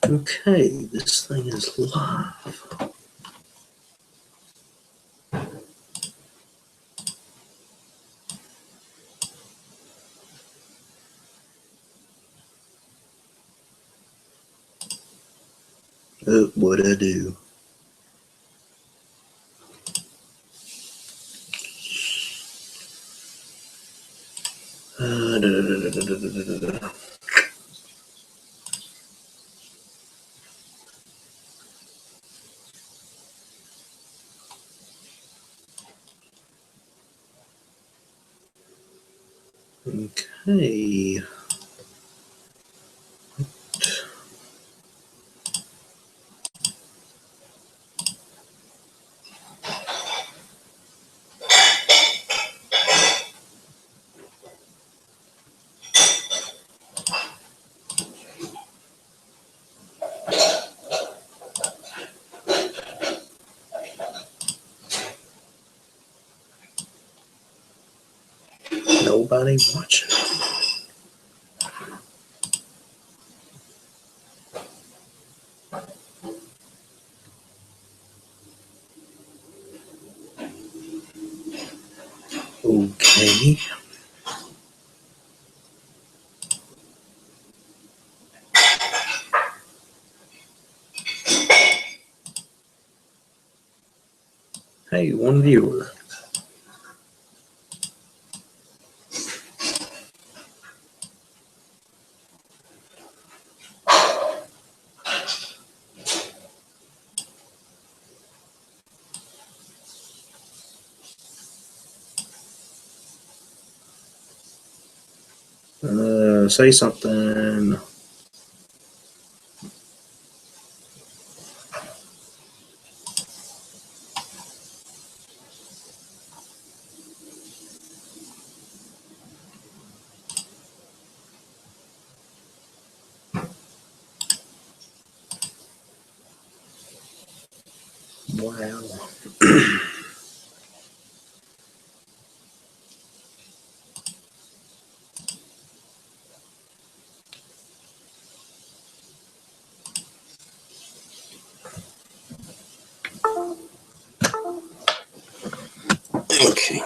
Okay, this thing is live. Oh, what'd I do? Da, da, da, da, da, da, da, da. Okay. Nobody watching. Okay. Hey, one viewer. Say something. Wow. Okay.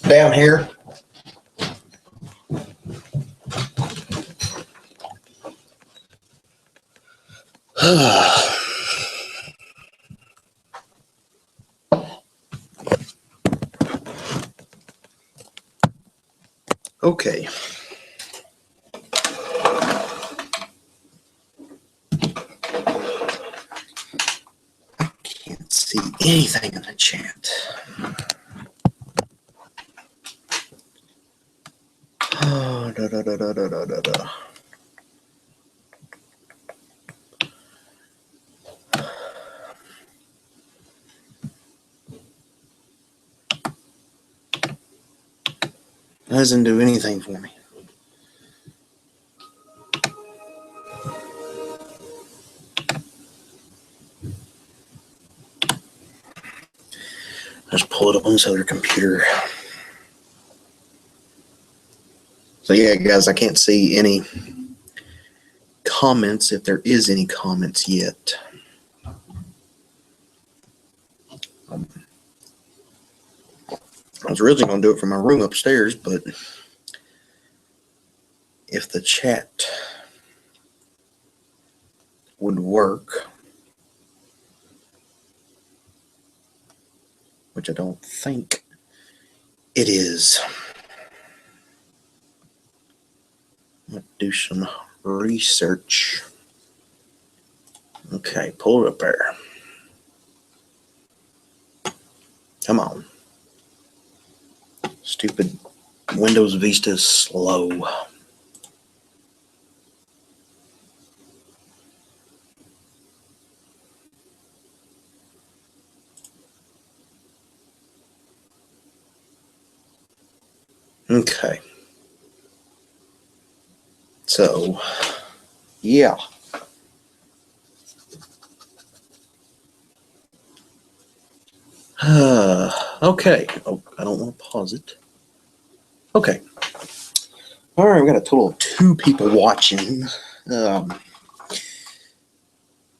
Down here. Okay. Can't see anything in the chat. Oh, da, da, da, da, da, da, da. Doesn't do anything for me. Just pull it up on this other computer. So yeah, guys, I can't see any comments, if there is any comments yet. I was originally going to do it from my room upstairs, but if the chat would work, which I don't think it is. I'm going to do some research. Okay, pull it up there. Come on. Stupid Windows Vista is slow. Okay. So, yeah. Okay. Oh, I don't want to pause it. Okay. All right, we got a total of 2 people watching.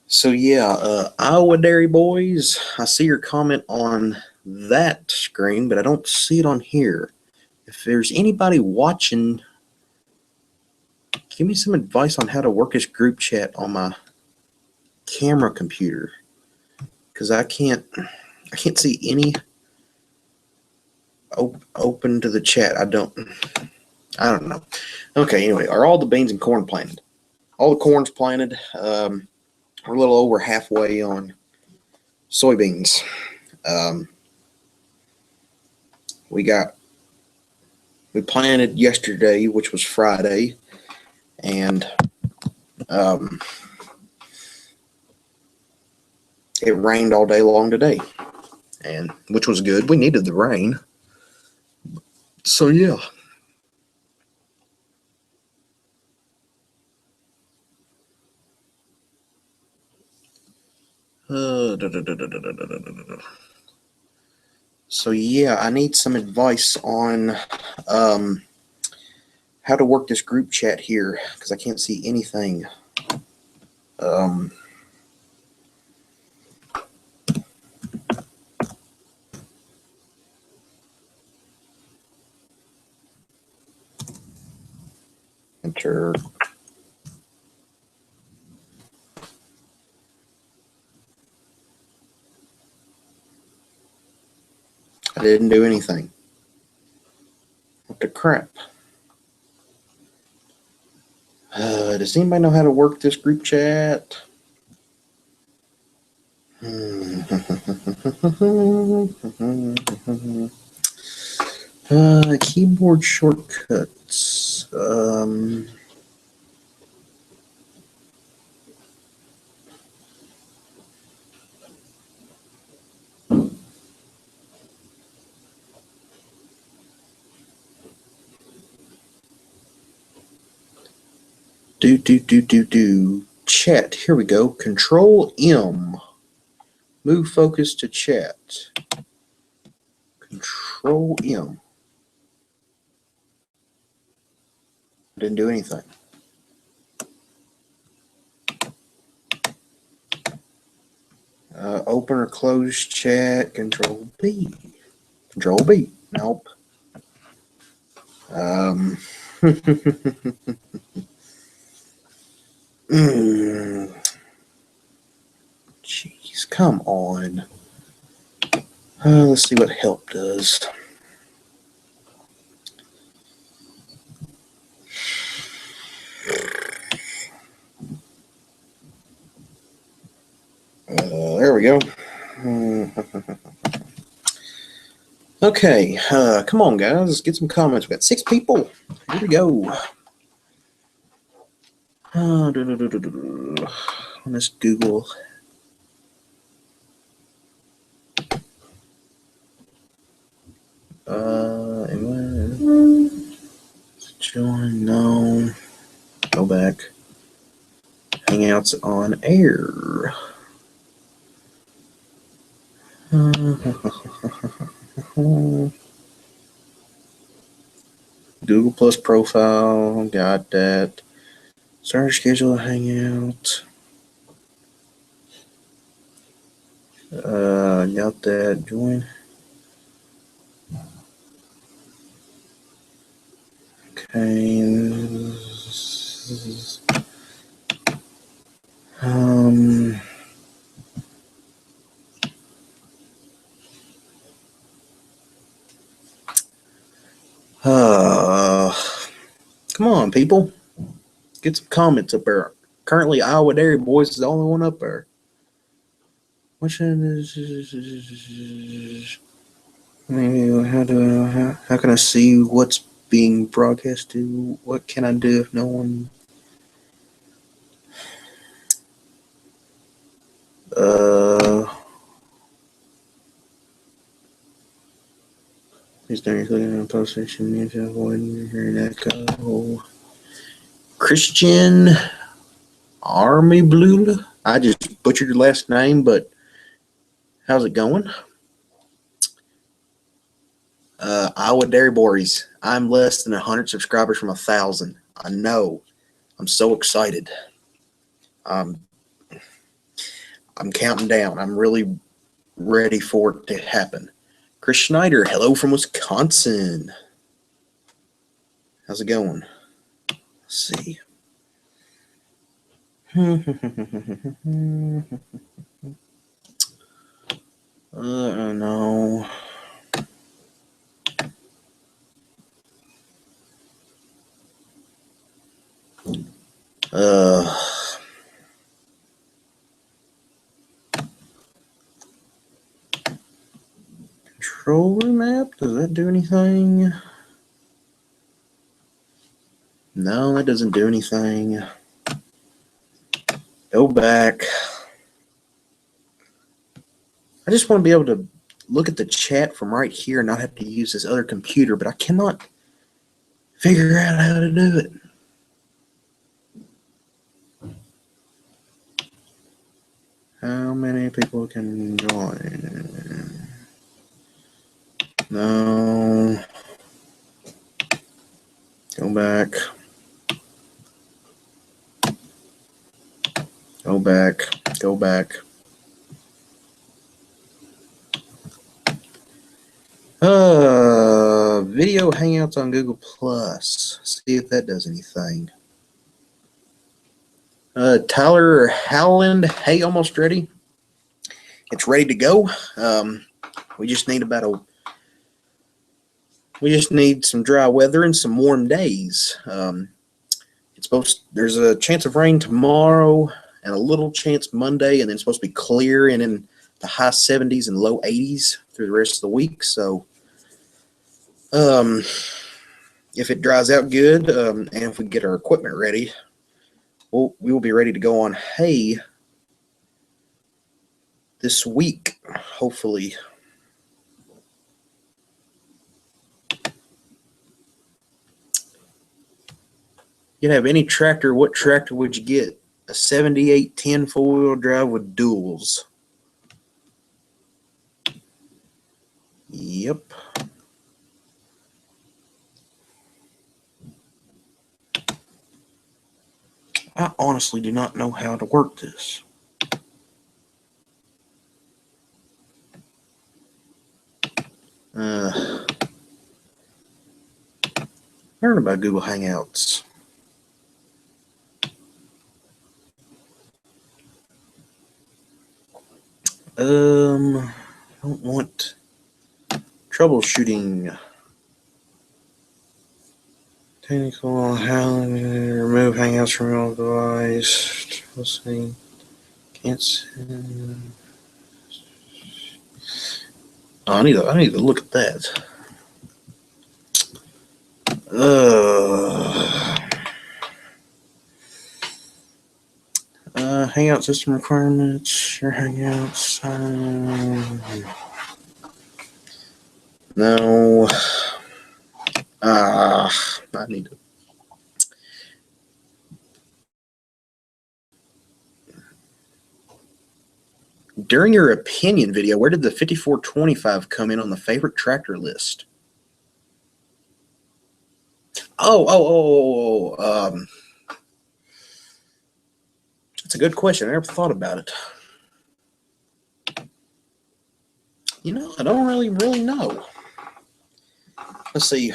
So yeah, Iowa Dairy Boys, I see your comment on that screen, but I don't see it on here. If there's anybody watching, give me some advice on how to work this group chat on my camera computer, because I can't see any open to the chat. I don't know. Okay, anyway, are all the beans and corn planted? All the corn's planted. We're a little over halfway on soybeans. We planted yesterday, which was Friday, and it rained all day long today, and which was good. We needed the rain. So yeah. So yeah, I need some advice on how to work this group chat here, because I can't see anything. Enter. I didn't do anything. What the crap? Does anybody know how to work this group chat? Keyboard shortcuts. Chat. Here we go. Control M. Move focus to chat. Control M. Didn't do anything. Open or close chat. Control B. Control B. Nope. Jeez, come on. Let's see what help does. There we go. Okay, come on, guys. Let's get some comments. We got 6 people. Here we go. Let's Google. Join, no. Go back. Hangouts on air. Google Plus profile, got that. Start schedule hangout. Got that. Join. Okay. Come on, people. Get some comments up there. Currently, Iowa Dairy Boys is the only one up there. Which is how can I see what's being broadcasted? What can I do if no one? Please don't click on the post section to avoid hearing echo. Christian Army Blue. I just butchered your last name, but how's it going? Iowa Dairy Boys. I'm less than 100 subscribers from 1,000. I know. I'm so excited. I'm counting down. I'm really ready for it to happen. Chris Schneider, hello from Wisconsin. How's it going? Let's see. No. Controller map, does that do anything? No, that doesn't do anything. Go back. I just want to be able to look at the chat from right here and not have to use this other computer, but I cannot figure out how to do it. How many people can join? No. Go back. Go back. Go back. Video Hangouts on Google Plus. See if that does anything. Tyler Howland, hey, almost ready. It's ready to go. We just need some dry weather and some warm days. There's a chance of rain tomorrow and a little chance Monday, and then it's supposed to be clear and in the high 70s and low 80s through the rest of the week. So if it dries out good, and if we get our equipment ready, we will be ready to go on hay this week, hopefully. You can have any tractor. What tractor would you get? A 7810 four-wheel drive with duals. Yep. I honestly do not know how to work this. Learn about Google Hangouts. I don't want troubleshooting. Technical, how to remove Hangouts from your device. Let's see. Can't see. Oh, I need to look at that. Hangout system requirements. Your Hangouts. No. I need to. During your opinion video, where did the 5425 come in on the favorite tractor list? That's a good question. I never thought about it. You know, I don't really know. Let's see.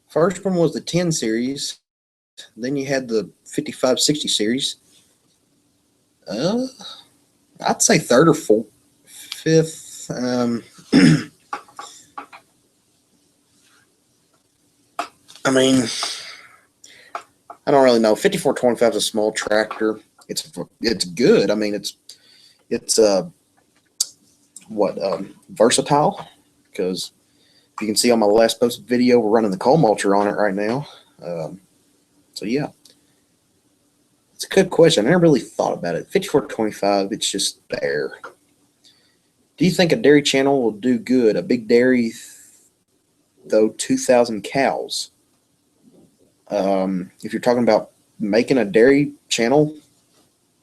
First one was the 10 series. Then you had the 5560 series. I'd say third or fifth. I mean, I don't really know. 5425 is a small tractor. It's good. I mean, it's versatile, because if you can see on my last posted video, we're running the coal mulcher on it right now. So yeah, it's a good question. I never really thought about it. 5425, it's just there. Do you think a dairy channel will do good? A big dairy, though, 2,000 cows. If you're talking about making a dairy channel,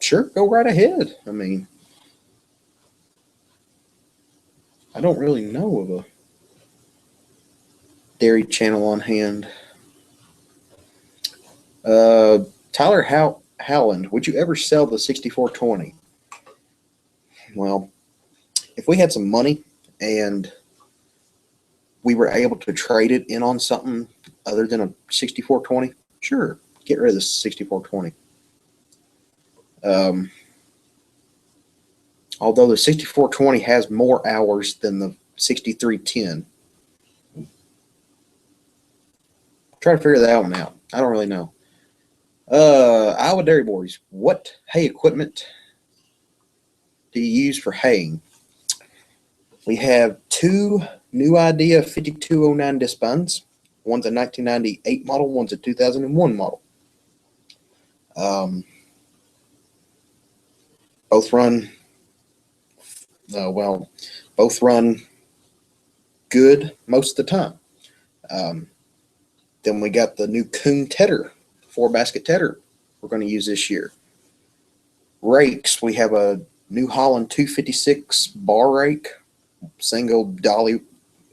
sure, go right ahead. I mean, I don't really know of a dairy channel on hand. Tyler Howland, would you ever sell the 6420? Well, if we had some money and we were able to trade it in on something other than a 6420, sure, get rid of the 6420. Although the 6420 has more hours than the 6310. Try to figure that one out. I don't really know. Iowa Dairy Boys, what hay equipment do you use for haying? We have two New Idea 5209 Despans. One's a 1998 model, one's a 2001 model. Both run both run good most of the time. Then we got the new Kuhn Tedder, 4-basket tedder we're going to use this year. Rakes, we have a New Holland 256 bar rake, single dolly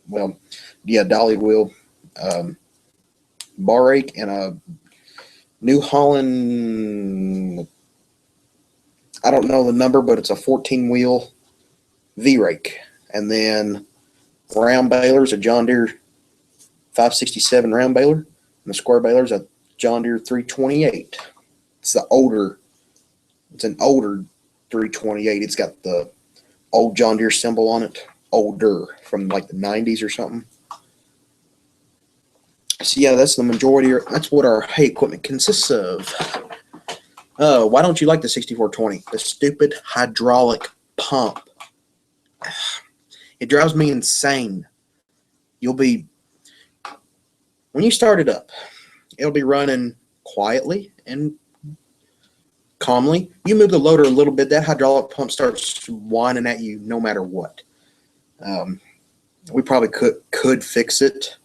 wheel bar rake, and a New Holland, I don't know the number, but it's a 14-wheel V-rake. And then round balers, a John Deere 567 round baler, and the square baler's a John Deere 328. It's an older 328. It's got the old John Deere symbol on it, older, from like the 90s or something. So yeah, that's the majority. That's what our hay equipment consists of. Why don't you like the 6420? The stupid hydraulic pump. It drives me insane. When you start it up, it'll be running quietly and calmly. You move the loader a little bit, that hydraulic pump starts whining at you no matter what. We probably could fix it.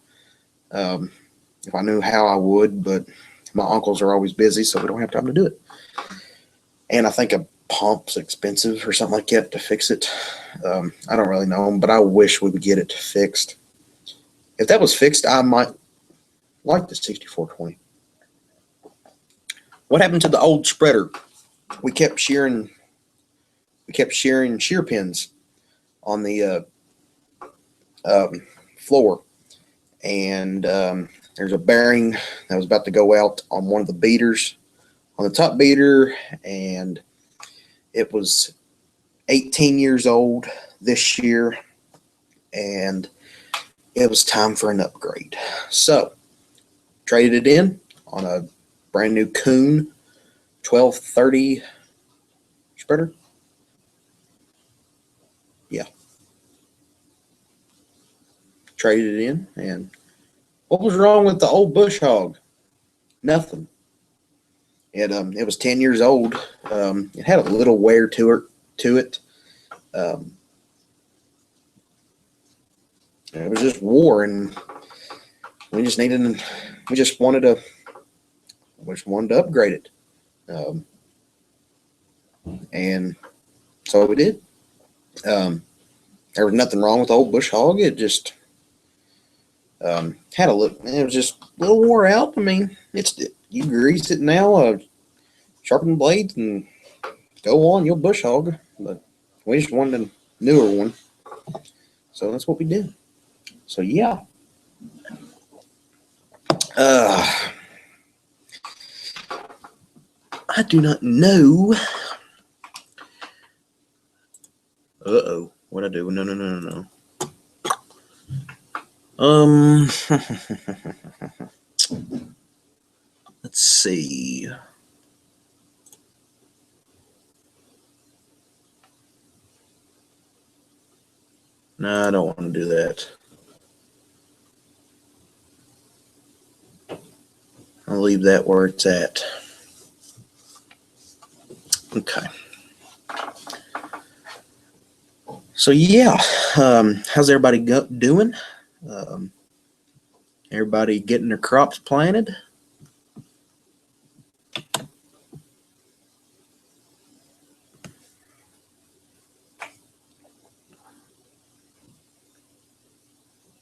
If I knew how, I would, but my uncles are always busy, so we don't have time to do it. And I think a pump's expensive or something like that to fix it. I don't really know, but I wish we would get it fixed. If that was fixed, I might like the 6420. What happened to the old spreader? We kept shearing shear pins on the floor, and there's a bearing that was about to go out on one of the beaters, on the top beater, and it was 18 years old this year, and it was time for an upgrade. So traded it in on a brand new Kuhn 1230 spreader. Yeah. Traded it in, and what was wrong with the old bush hog? Nothing. It was 10 years old. It had a little wear to it. It was just war, and we just wanted to upgrade it. And so we did. There was nothing wrong with the old bush hog. It just had a little. It was just a little wore out. I mean, you grease it now, sharpen the blades, and go on. You'll bush hog. But we just wanted a newer one, so that's what we did. So yeah. I do not know. What'd I do? No. Let's see. No, I don't want to do that. I'll leave that where it's at. Okay. So yeah, how's everybody doing? Everybody getting their crops planted?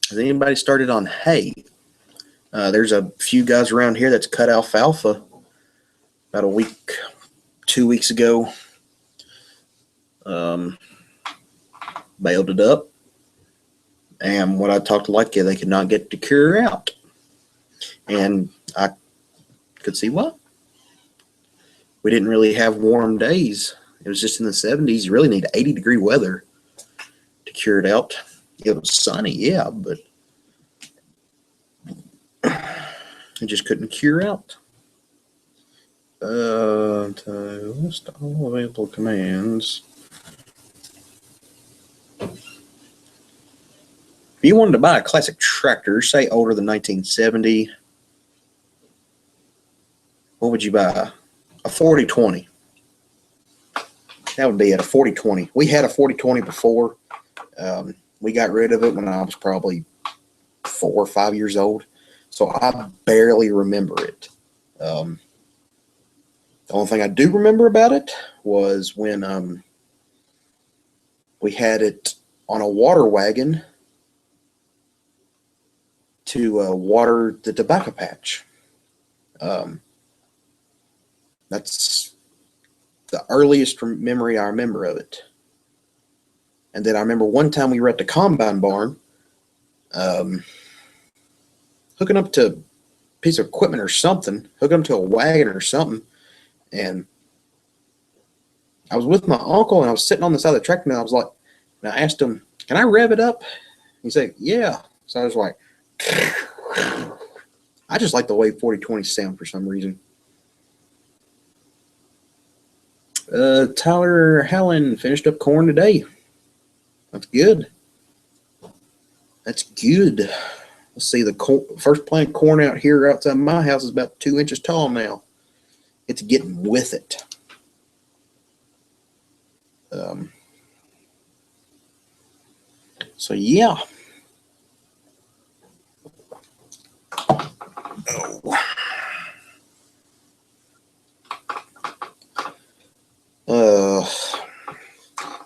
Has anybody started on hay? There's a few guys around here that's cut alfalfa about a week, 2 weeks ago. Baled it up, and what I talked to like, they could not get the cure out, and I could see why. We didn't really have warm days. It was just in the 70s. You really need 80-degree weather to cure it out. It was sunny, yeah, but it just couldn't cure out. To list all available commands. If you wanted to buy a classic tractor, say older than 1970, what would you buy? A 4020. That would be at a 4020. We had a 4020 before. We got rid of it when I was probably 4 or 5 years old, so I barely remember it. The only thing I do remember about it was when we had it on a water wagon to water the tobacco patch. That's the earliest memory I remember of it. And then I remember one time we were at the combine barn, hooking up to a piece of equipment or something, hooking up to a wagon or something, and I was with my uncle, and I was sitting on the side of the tractor, and I was like, and I asked him, "Can I rev it up?" He said, "Yeah." So I was like, I just like the way 4020 sound for some reason. Tyler Hallen finished up corn today. That's good. That's good. Let's see, the first plant corn out here outside my house is about 2 inches tall now. It's getting with it. So yeah.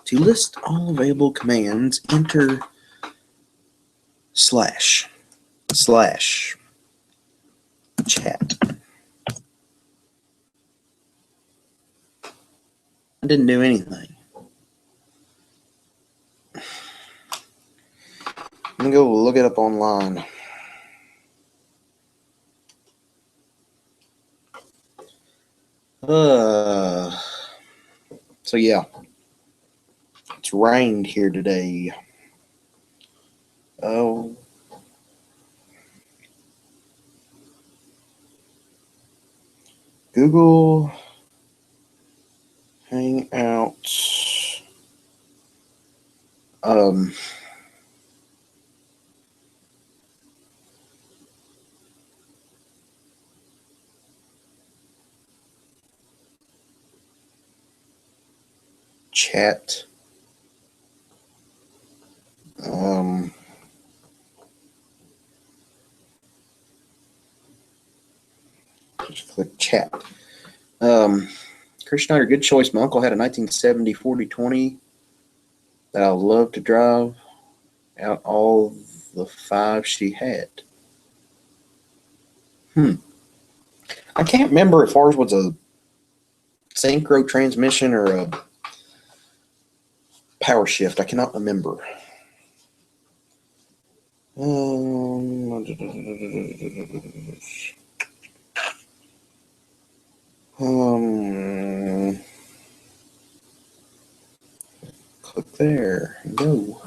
To list all available commands, enter / chat. I didn't do anything. Let me go look it up online. So yeah, it's rained here today. Oh. Google Hangouts. Chat. Just click chat. Chris Schneider, good choice. My uncle had a 1970 4020 that I love to drive out all the 5 she had. I can't remember if ours was a synchro transmission or a power shift. I cannot remember. Click there and go.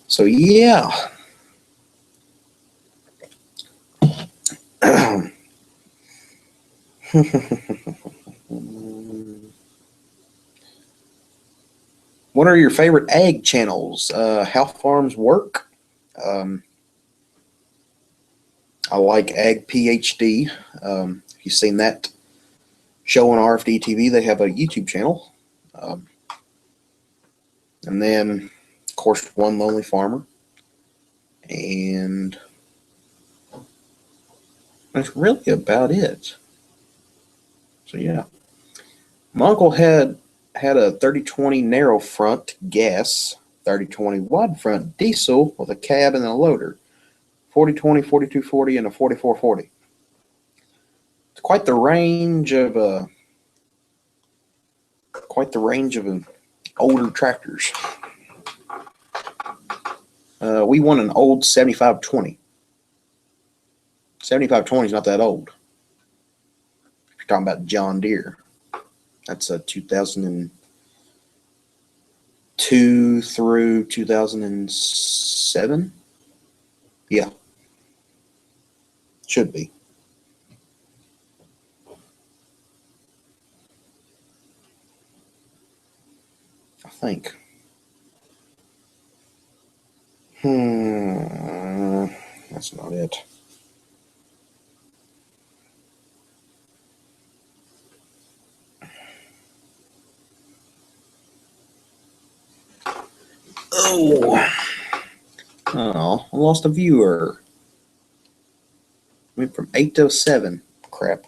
So yeah. What are your favorite ag channels? How farms work. I like Ag PhD. If you've seen that show on RFD TV, they have a YouTube channel. And then, of course, One Lonely Farmer. And that's really about it. So, yeah. My uncle had a 3020 narrow front gas, 3020 wide front diesel with a cab and a loader, 4020, 4240, and a 4440. It's quite the range of older tractors. We want an old 7520. 7520 is not that old. If you're talking about John Deere, that's a 2002 through 2007. Yeah, should be. I think. That's not it. Oh, I lost a viewer. Went from 8 to 7. Crap.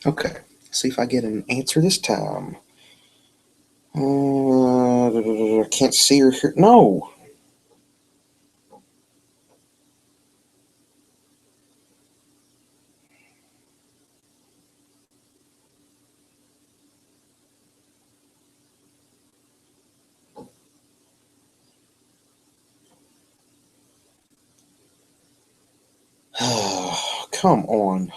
Okay, see if I get an answer this time. I can't see her here. No. Come on.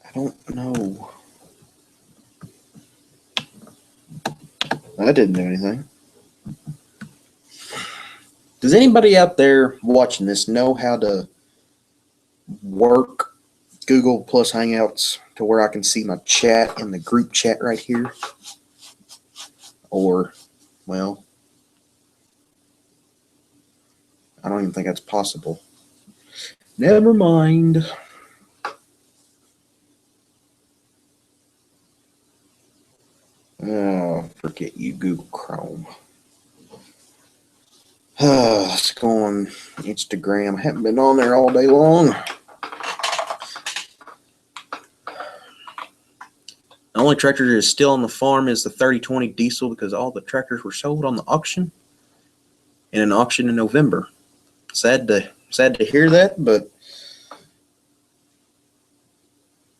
I don't know. That didn't do anything. Does anybody out there watching this know how to work Google Plus Hangouts to where I can see my chat in the group chat right here? Or, well, I don't even think that's possible. Never mind. Oh, forget you, Google Chrome. Let's go on Instagram. I haven't been on there all day long. The only tractor that is still on the farm is the 3020 diesel because all the tractors were sold on the auction in an auction in November. Sad to hear that, but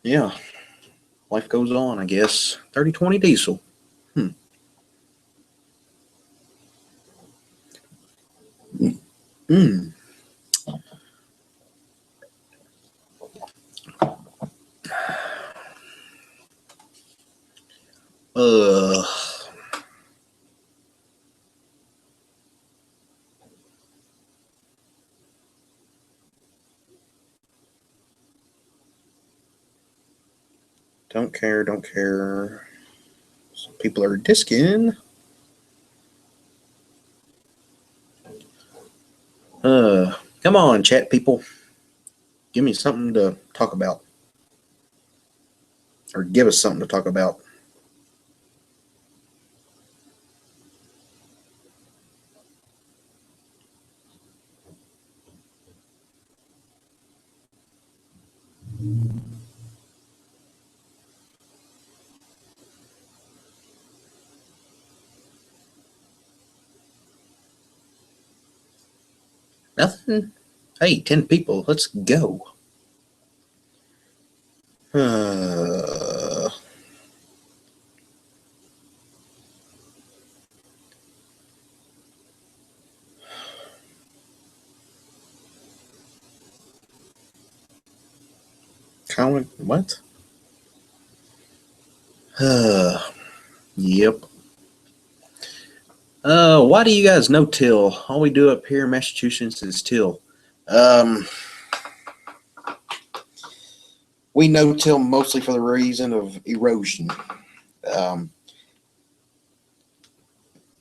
yeah, life goes on, I guess. 3020 diesel. Hmm. Uh. Don't care. Some people are disking. Come on, chat people. Give me something to talk about. Or give us something to talk about. Nothing? Hey, 10 people. Let's go. Colin, what? Yep. Why do you guys know till? All we do up here in Massachusetts is till. We no-till mostly for the reason of erosion. Um,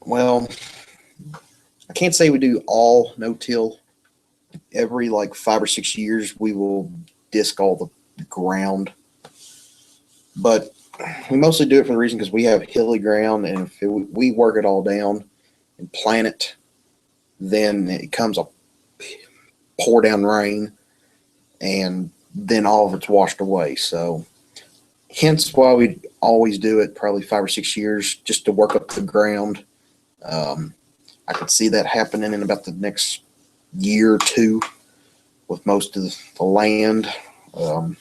well, I can't say we do all no-till. Every like 5 or 6 years, we will disc all the ground, but we mostly do it for the reason because we have hilly ground, and if we work it all down and plant it, then it comes a pour down rain, and then all of it's washed away. So, hence why we always do it probably 5 or 6 years just to work up the ground. Um, I could see that happening in about the next year or two with most of the land. Um,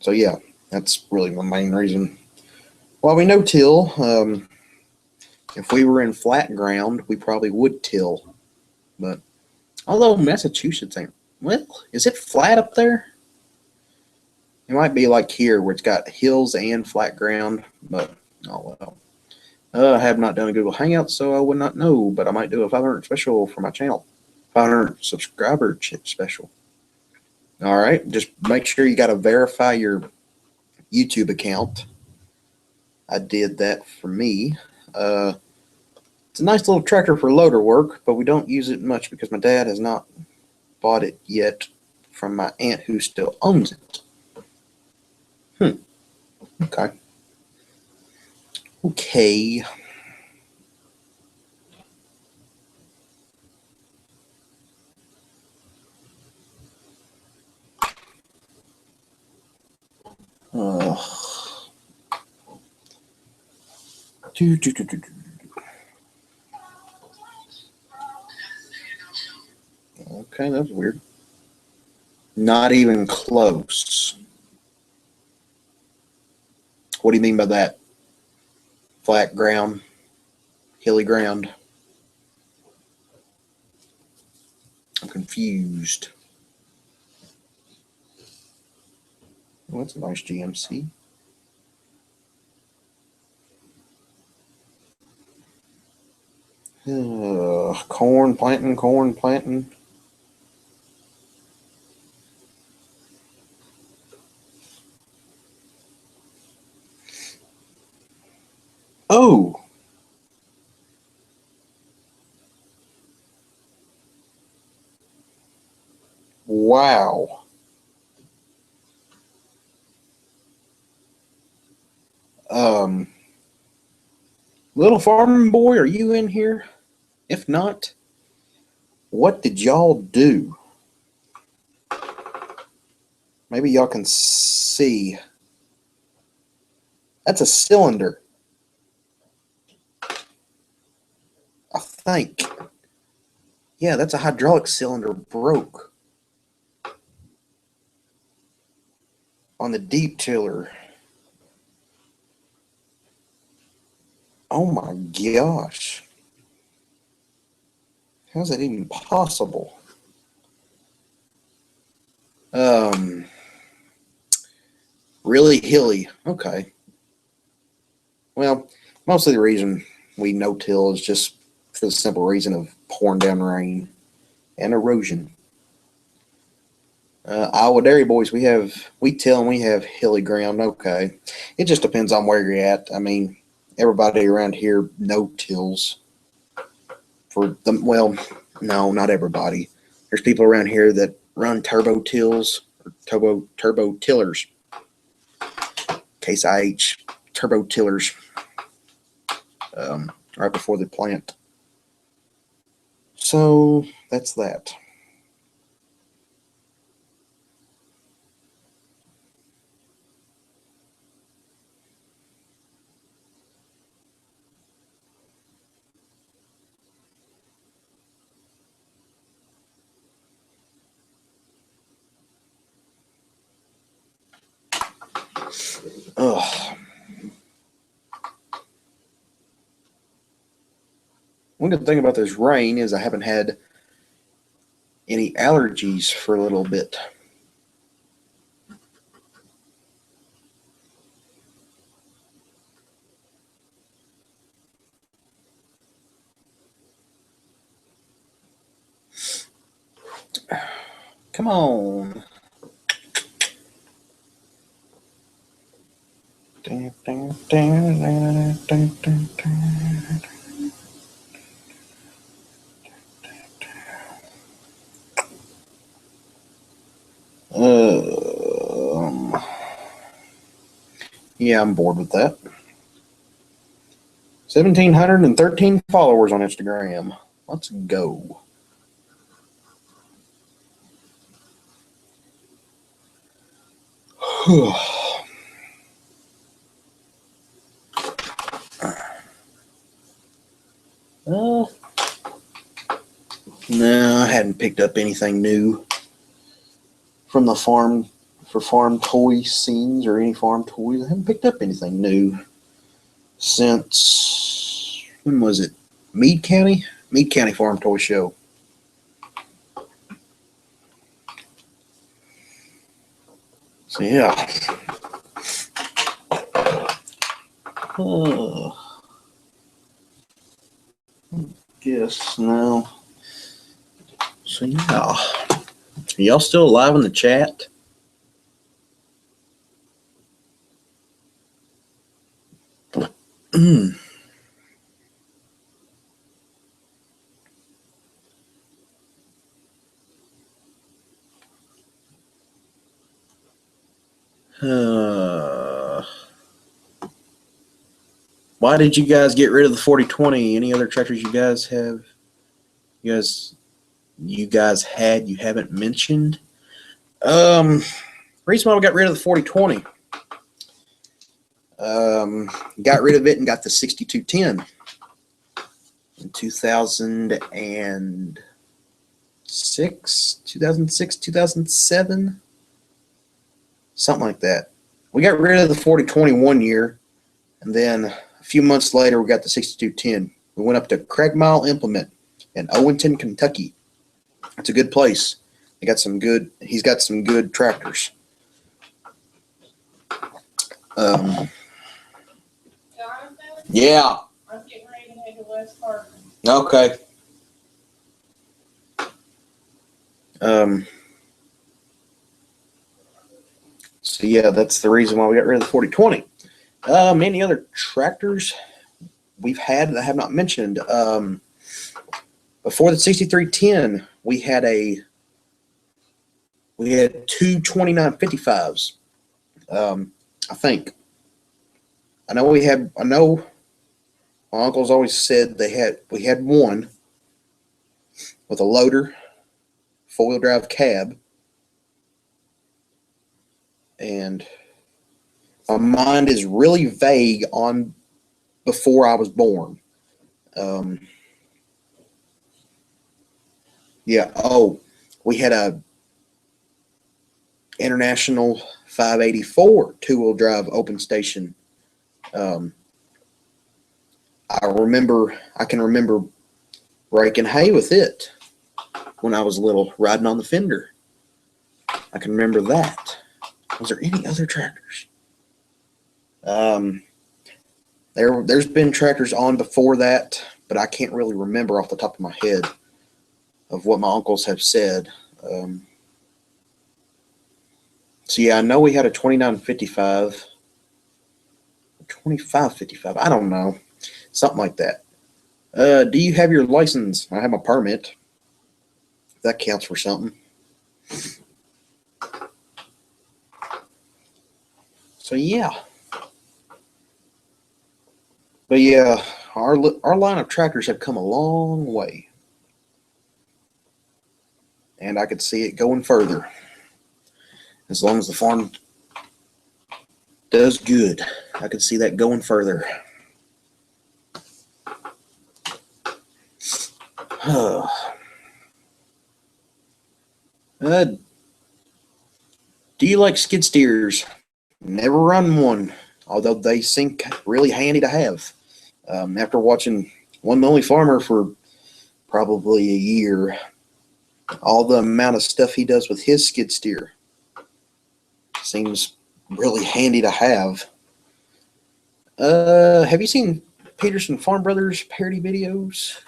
so yeah, that's really my main reason. Well, we no-till. If we were in flat ground, we probably would till. But although Massachusetts ain't, well, is it flat up there? It might be like here where it's got hills and flat ground, but oh well. I have not done a Google Hangout, so I would not know, but I might do a 500 special for my channel. 500 subscriber special. All right, just make sure you got to verify your YouTube account. I did that for me. It's a nice little tractor for loader work, but we don't use it much because my dad has not bought it yet from my aunt who still owns it. Okay. Okay. Uh, do, do, do, do, do. Okay, that's weird. Not even close. What do you mean by that? Flat ground, hilly ground. I'm confused. Oh, that's a nice GMC. Corn planting, corn planting. Oh, wow. Um, Little farming boy, are you in here? If not, what did y'all do? Maybe y'all can see. That's a cylinder, I think. Yeah, that's a hydraulic cylinder broke on the deep tiller. Oh my gosh. How's that even possible? Um, Really hilly. Okay. Well, mostly the reason we no-till is just for the simple reason of pouring down rain and erosion. Iowa Dairy Boys, we till and we have hilly ground. Okay, it just depends on where you're at. I mean, everybody around here no-tills for them. Well, no, not everybody. There's people around here that run turbo tills or turbo tillers. Case IH turbo tillers. Right before they plant. So that's that. Ugh. One good thing about this rain is I haven't had any allergies for a little bit. Come on. Yeah, I'm bored with that. 1,713 followers on Instagram. Let's go. No, I hadn't picked up anything new from the farm for farm toy scenes or any farm toys. I haven't picked up anything new since, when was it? Meade County Farm Toy Show. So yeah. Guess no. So yeah. Are y'all still alive in the chat? Why did you guys get rid of the 4020? Any other tractors you guys have? You guys had you haven't mentioned? Reason why we got rid of the 4020. Got rid of it and got the 6210 in 2006, 2007, something like that. We got rid of the 4020 1 year, and then a few months later we got the 6210. We went up to Craig Mile Implement in Owenton, Kentucky. It's a good place. He's got some good tractors. Yeah. I'm getting ready to head to West Park. Okay. So yeah, that's the reason why we got rid of the 4020. Many other tractors we've had that I have not mentioned. Before the 6310, we had two 2955s. I think. I know my uncles always said we had one with a loader, 4-wheel drive cab, and my mind is really vague on before I was born. Yeah. Oh, we had a International 584 2-wheel drive open station. I can remember raking hay with it when I was little, riding on the fender. I can remember that. Was there any other tractors? There's been tractors on before that, but I can't really remember off the top of my head of what my uncles have said. So yeah, I know we had a 2955, 2555. I don't know, something like that. Do you have your license? I have my permit. If that counts for something. So yeah. But yeah, our line of tractors have come a long way, and I could see it going further as long as the farm does good. I could see that going further. Do you like skid steers? Never run one, although they seem really handy to have. After watching One Lonely Farmer for probably a year, all the amount of stuff he does with his skid steer seems really handy to have. Have you seen Peterson Farm Brothers parody videos?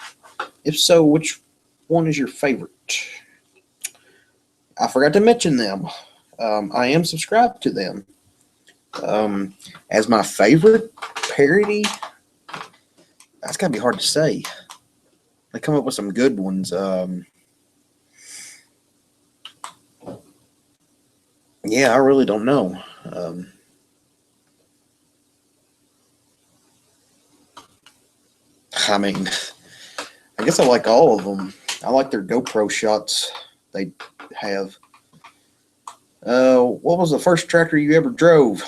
If so, which one is your favorite? I forgot to mention them. I am subscribed to them. As my favorite parody, that's gotta be hard to say. They come up with some good ones. Yeah, I really don't know. I mean, I guess I like all of them. I like their GoPro shots they have. What was the first tractor you ever drove?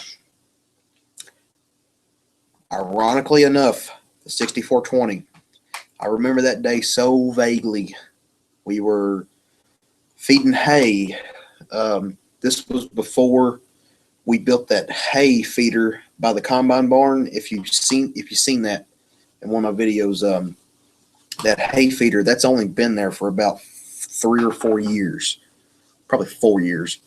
Ironically enough, the 6420. I remember that day so vaguely. We were feeding hay. This was before we built that hay feeder by the combine barn. If you've seen that in one of my videos, that hay feeder, that's only been there for about 3 or 4 years, probably 4 years.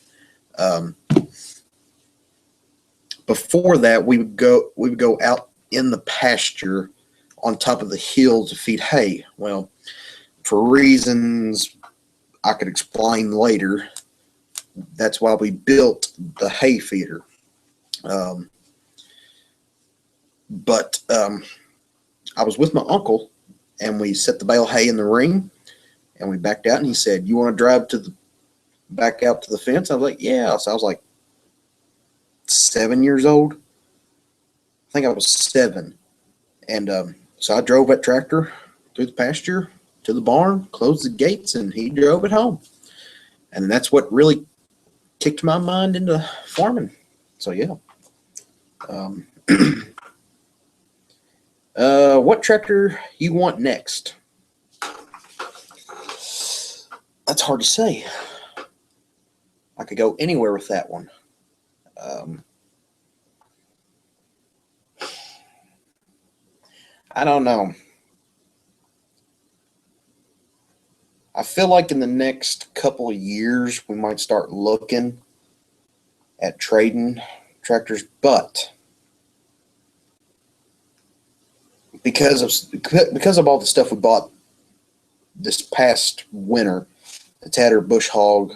Before that, we would go out in the pasture on top of the hill to feed hay. Well, for reasons I could explain later, that's why we built the hay feeder. But I was with my uncle, and we set the bale of hay in the ring, and we backed out, and he said, "You want to drive back out to the fence?" I was like, "Yeah." So I was like 7 years old. I think I was 7. And so I drove that tractor through the pasture to the barn, closed the gates, and he drove it home. And that's what really kicked my mind into farming. So, yeah. What tractor you want next? That's hard to say. I could go anywhere with that one. I don't know. I feel like in the next couple of years we might start looking at trading tractors, but because of all the stuff we bought this past winter, the Tatter Bush Hog,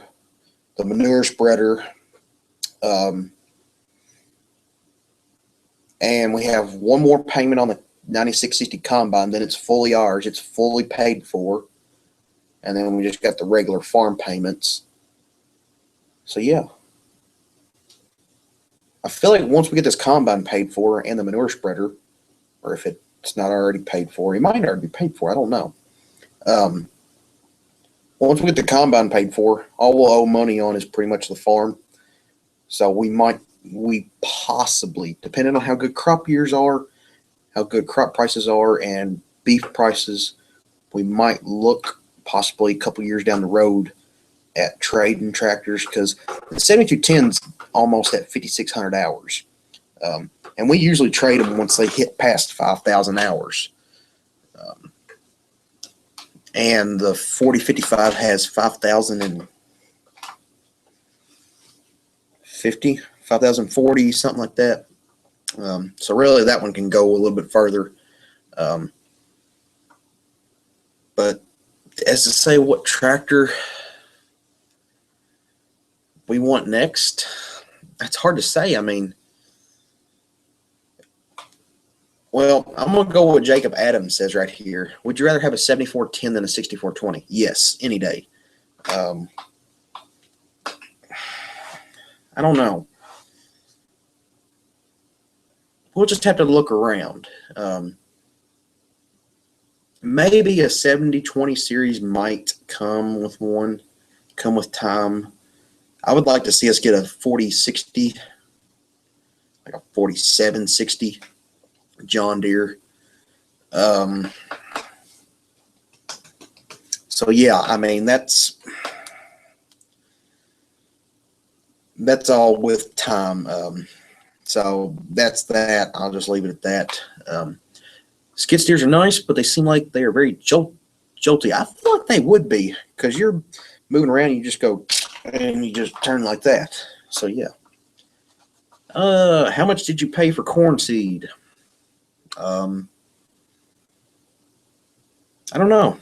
the manure spreader, and we have one more payment on the 9660 combine, then it's fully ours. It's fully paid for. And then we just got the regular farm payments. So, yeah. I feel like once we get this combine paid for and the manure spreader, or if it's not already paid for, it might already be paid for. I don't know. Once we get the combine paid for, all we'll owe money on is pretty much the farm. So we possibly, depending on how good crop years are, how good crop prices are, and beef prices, we might look possibly a couple years down the road at trading tractors, because the 7210's almost at 5,600 hours. And we usually trade them once they hit past 5,000 hours. And the 4055 has 5,050, 5,040, something like that. So really that one can go a little bit further. But as to say what tractor we want next, that's hard to say. I mean, well, I'm going to go with what Jacob Adams says right here. Would you rather have a 7410 than a 6420? Yes, any day. I don't know. We'll just have to look around. Maybe a 7020 series might come with time. I would like to see us get a 4060, like a 4760 John Deere. So yeah, I mean that's all with time. So that's that. I'll just leave it at that. Skid steers are nice, but they seem like they are very jolty. I feel like they would be, because you're moving around, you just go and you just turn like that. So yeah. How much did you pay for corn seed? I don't know.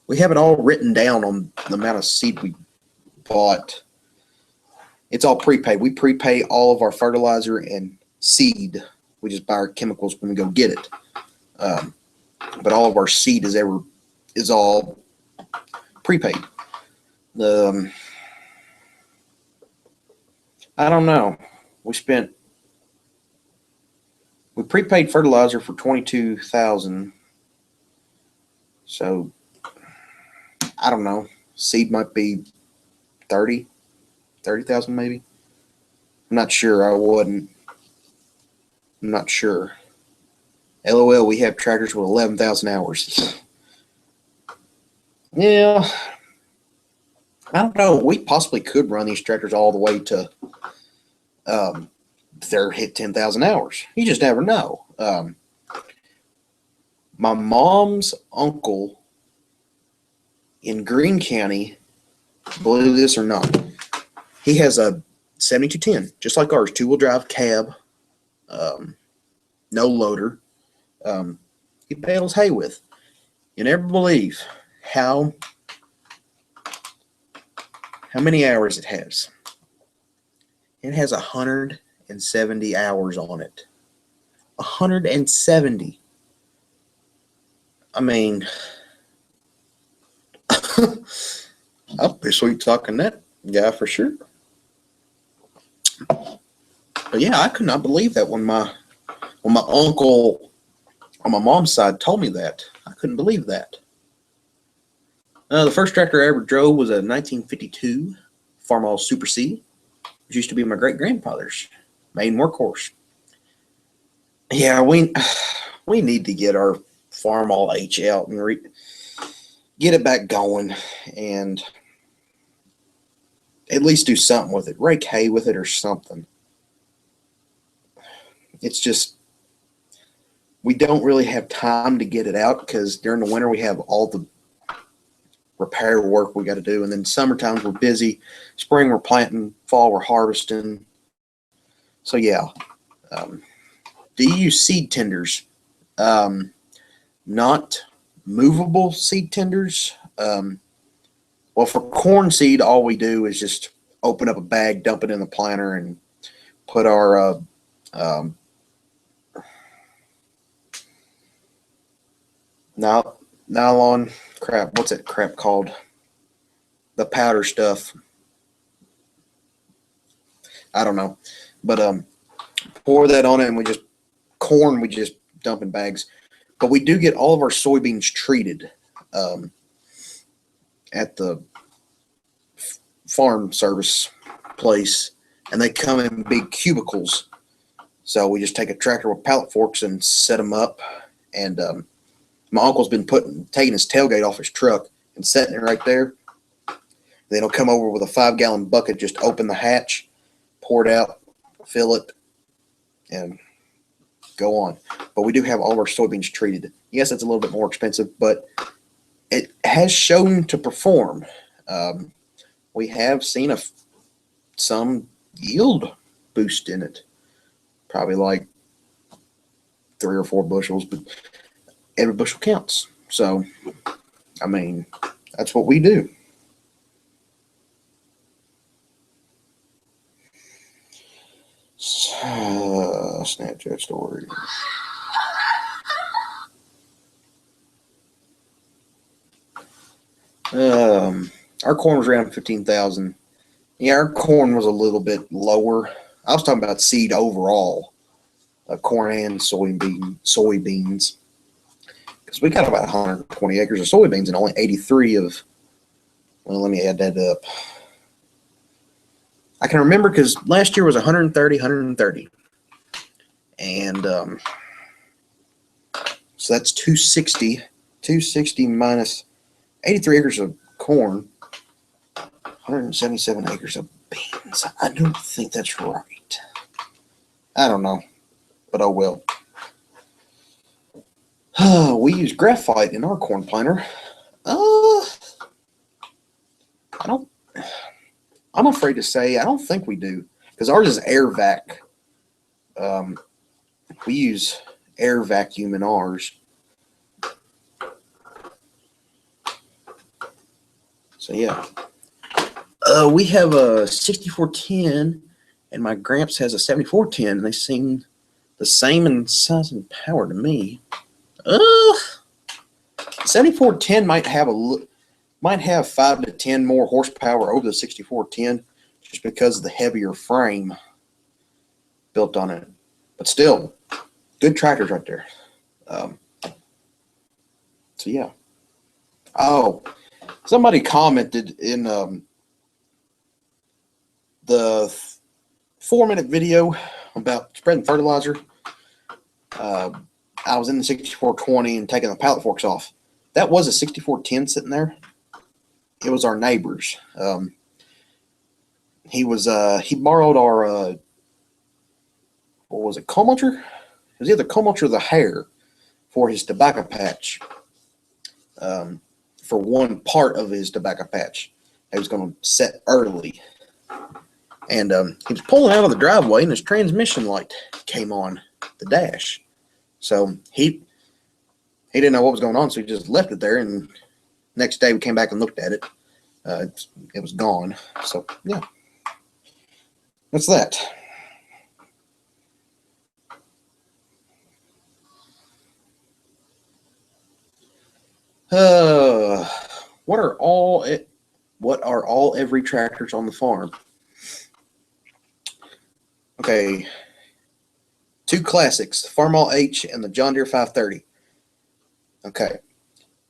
We have it all written down on the amount of seed we bought. It's all prepaid. We prepay all of our fertilizer and seed. We just buy our chemicals when we go get it. But all of our seed is all prepaid. I don't know. We prepaid fertilizer for $22,000. So I don't know. Seed might be 30,000 maybe. I'm not sure. I'm not sure. LOL, we have tractors with 11,000 hours. Yeah. I don't know. We possibly could run these tractors all the way to they're hit 10,000 hours. You just never know. My mom's uncle in Greene County, believe this or not, he has a 7210, just like ours, two-wheel drive cab, no loader. He bales hay with. You never believe how many hours it has. It has 170 hours on it. 170. I mean, I'll be sweet talking that guy for sure. But yeah, I could not believe that when my uncle on my mom's side told me that. I couldn't believe that. The first tractor I ever drove was a 1952 Farmall Super C, which used to be my great grandfather's main workhorse. Yeah, we need to get our Farmall H out and get it back going, and at least do something with it. Rake hay with it or something. It's just we don't really have time to get it out because during the winter we have all the repair work we got to do, and then summertime we're busy. Spring we're planting, fall we're harvesting. So yeah, do you use seed tenders? Not movable seed tenders. Well, for corn seed, all we do is just open up a bag, dump it in the planter, and put our nylon crap. What's that crap called? The powder stuff. I don't know, but pour that on it, and we just dump in bags. But we do get all of our soybeans treated at the farm service place, and they come in big cubicles. So we just take a tractor with pallet forks and set them up. And my uncle's been taking his tailgate off his truck and setting it right there. Then he'll come over with a 5-gallon bucket, just open the hatch, pour it out, fill it, and go on. But we do have all of our soybeans treated. Yes, it's a little bit more expensive, but it has shown to perform. We have seen some yield boost in it, probably like 3 or 4 bushels, but every bushel counts. So, I mean, that's what we do. Snapchat story. Our corn was around 15,000. Yeah, our corn was a little bit lower. I was talking about seed overall, corn and soybeans. Because we got about 120 acres of soybeans and only 83 of, well, let me add that up. I can remember because last year was 130. And so that's 260. 260 minus 83 acres of corn, 177 acres of beans. I don't think that's right. I don't know, but oh well. We use graphite in our corn planter. I'm afraid to say I don't think we do, because ours is air vac. We use air vacuum in ours. So yeah. We have a 6410, and my Gramps has a 7410, and they seem the same in size and power to me. The 7410 might have 5 to 10 more horsepower over the 6410, just because of the heavier frame built on it. But still, good tractors right there. So yeah. Oh, somebody commented in the 4-minute video about spreading fertilizer. I was in the 6420 and taking the pallet forks off. That was a 6410 sitting there. It was our neighbor's. He borrowed our what was it, coal mulcher? It was either coal mulcher or the hair for his tobacco patch. For one part of his tobacco patch, he was going to set early, and he was pulling out of the driveway, and his transmission light came on the dash. So he didn't know what was going on, so he just left it there. And next day we came back and looked at it. It was gone. So yeah, that's that. What are all every tractors on the farm? Okay, 2 classics, the Farmall H and the John Deere 530. Okay,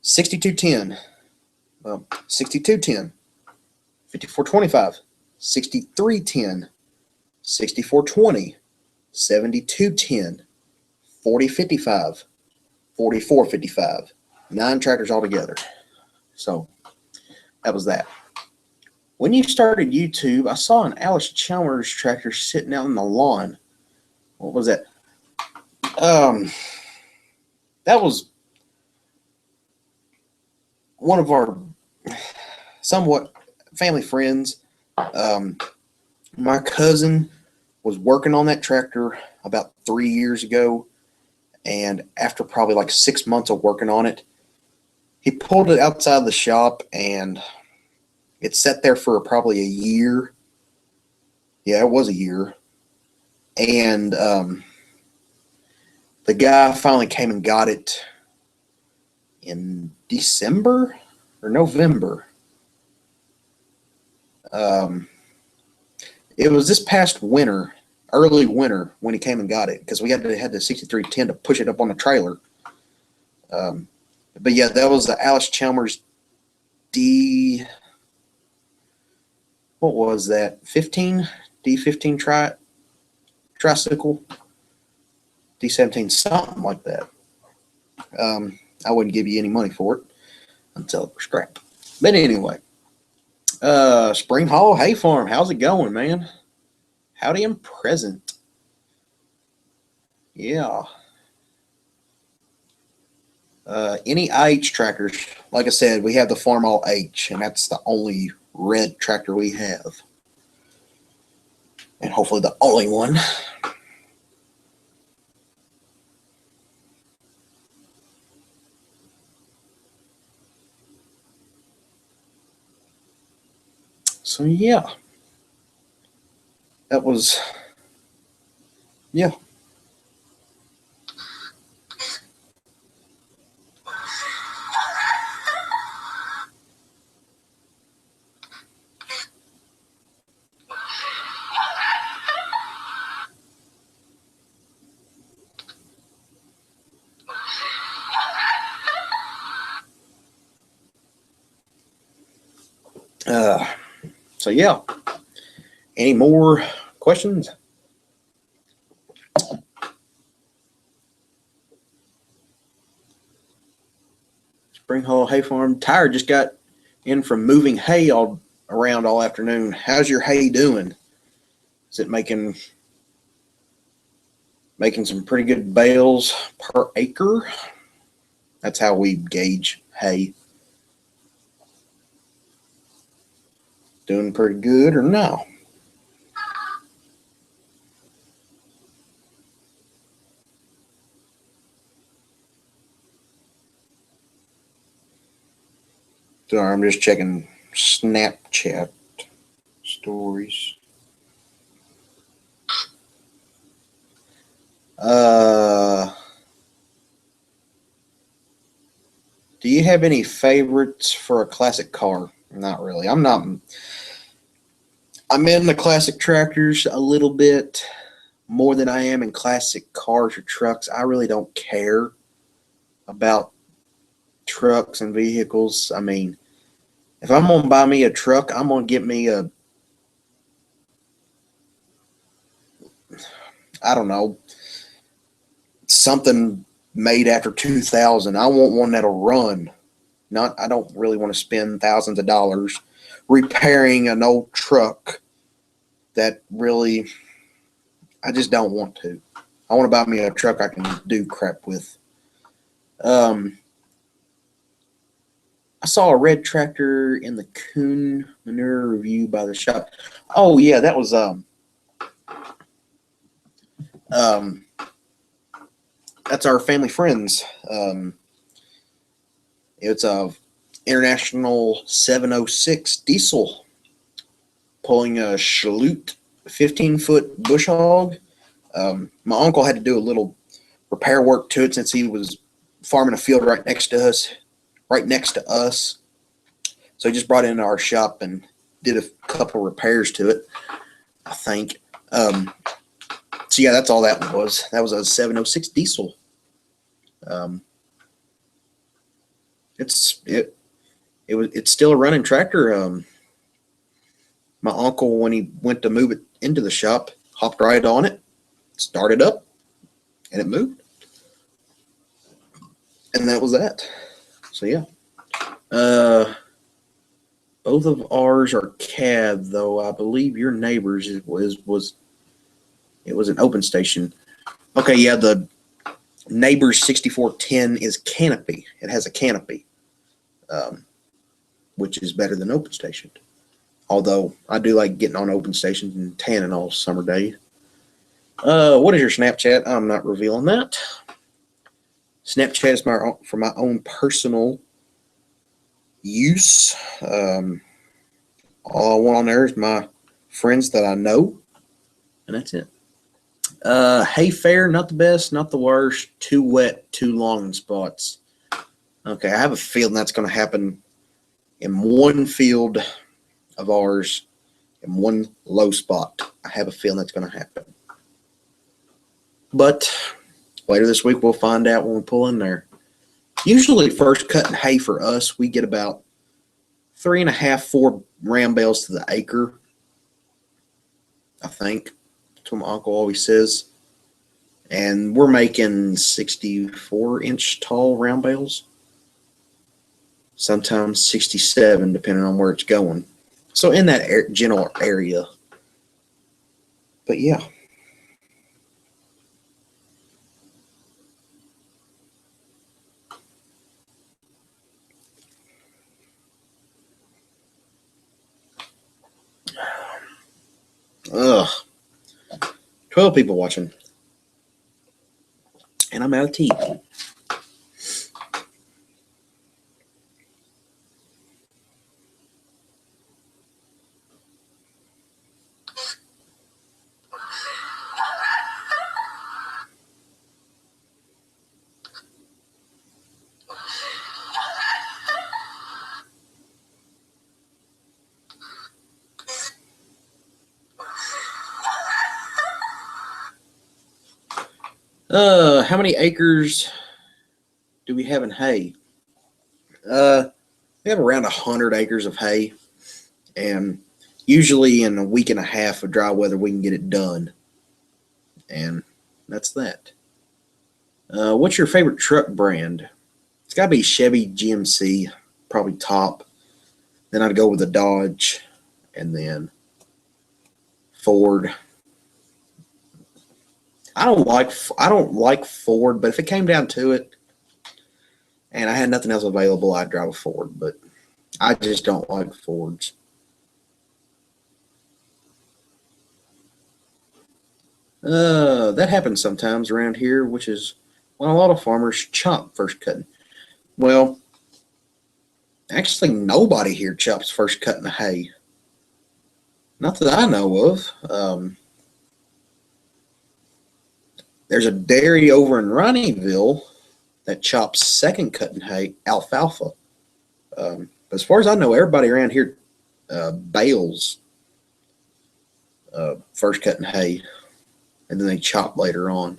6210, 6210, 5425, 6310, 6420, 7210, 4055, 4455. 9 tractors altogether. So that was that. When you started YouTube, I saw an Allis-Chalmers tractor sitting out on the lawn. What was that? That was one of our somewhat family friends. My cousin was working on that tractor about 3 years ago, and after probably like 6 months of working on it, he pulled it outside the shop, and it sat there for probably a year. Yeah, it was a year. And the guy finally came and got it in December or November. It was this past winter, early winter, when he came and got it, because we had the 6310 to push it up on the trailer. But yeah, that was the Allis-Chalmers what was that? D15 tricycle, D17, something like that. I wouldn't give you any money for it until it was scrap. But anyway, Spring Hollow Hay Farm, how's it going, man? Howdy and present. Yeah. Any IH tractors? Like I said, we have the Farmall H, and that's the only red tractor we have, and hopefully the only one. So yeah, that was, yeah. So yeah, any more questions? Spring Hollow Hay Farm. Tyre just got in from moving hay all around all afternoon. How's your hay doing? Is it making some pretty good bales per acre? That's how we gauge hay. Doing pretty good or no? Sorry, I'm just checking Snapchat. stories. Do you have any favorites for a classic car? Not really. I'm not. I'm in the classic tractors a little bit more than I am in classic cars or trucks. I really don't care about trucks and vehicles. I mean, if I'm gonna buy me a truck, I'm gonna get me a, I don't know, something made after 2000. I want one that'll run. Not, I don't really want to spend thousands of dollars repairing an old truck that really, I just don't want to. I want to buy me a truck I can do crap with. I saw a red tractor in the Kuhn Manure Review by the shop. Oh yeah, that was that's our family friends. It's a International 706 diesel pulling a Schlute 15-foot bush hog. My uncle had to do a little repair work to it since he was farming a field right next to us. So he just brought it into our shop and did a couple repairs to it, I think. So yeah, that's all that was. That was a 706 diesel. It's still a running tractor. My uncle, when he went to move it into the shop, hopped right on it, started up, and it moved. And that was that. So yeah. Both of ours are cab, though I believe your neighbor's was an open station. Okay, yeah, the neighbor's 6410 is canopy. It has a canopy, which is better than open station. Although I do like getting on open stations and tanning all summer day. What is your Snapchat? I'm not revealing that. Snapchat is for my own personal use. All I want on there is my friends that I know, and that's it. Hay fair, not the best, not the worst. Too wet, too long in spots. Okay, I have a feeling that's going to happen in one field of ours, in one low spot. I have a feeling that's going to happen. But later this week, we'll find out when we pull in there. Usually, first cutting hay for us, we get about 3.5, 4 ram bales to the acre. I think that's what my uncle always says. And we're making 64-inch tall round bales. Sometimes 67, depending on where it's going. So in that general area. But yeah. Ugh. 12 people watching. And I'm out of tea. How many acres do we have in hay? We have around 100 acres of hay, and usually in a week and a half of dry weather, we can get it done. And that's that. What's your favorite truck brand? It's got to be Chevy GMC, probably top. Then I'd go with a Dodge, and then Ford. I don't like Ford, but if it came down to it, and I had nothing else available, I'd drive a Ford. But I just don't like Fords. That happens sometimes around here, which is when a lot of farmers chop first cutting. Well, actually, nobody here chops first cutting the hay. Not that I know of. There's a dairy over in Ronnieville that chops second cutting hay, alfalfa. But as far as I know, everybody around here bales first cutting hay, and then they chop later on.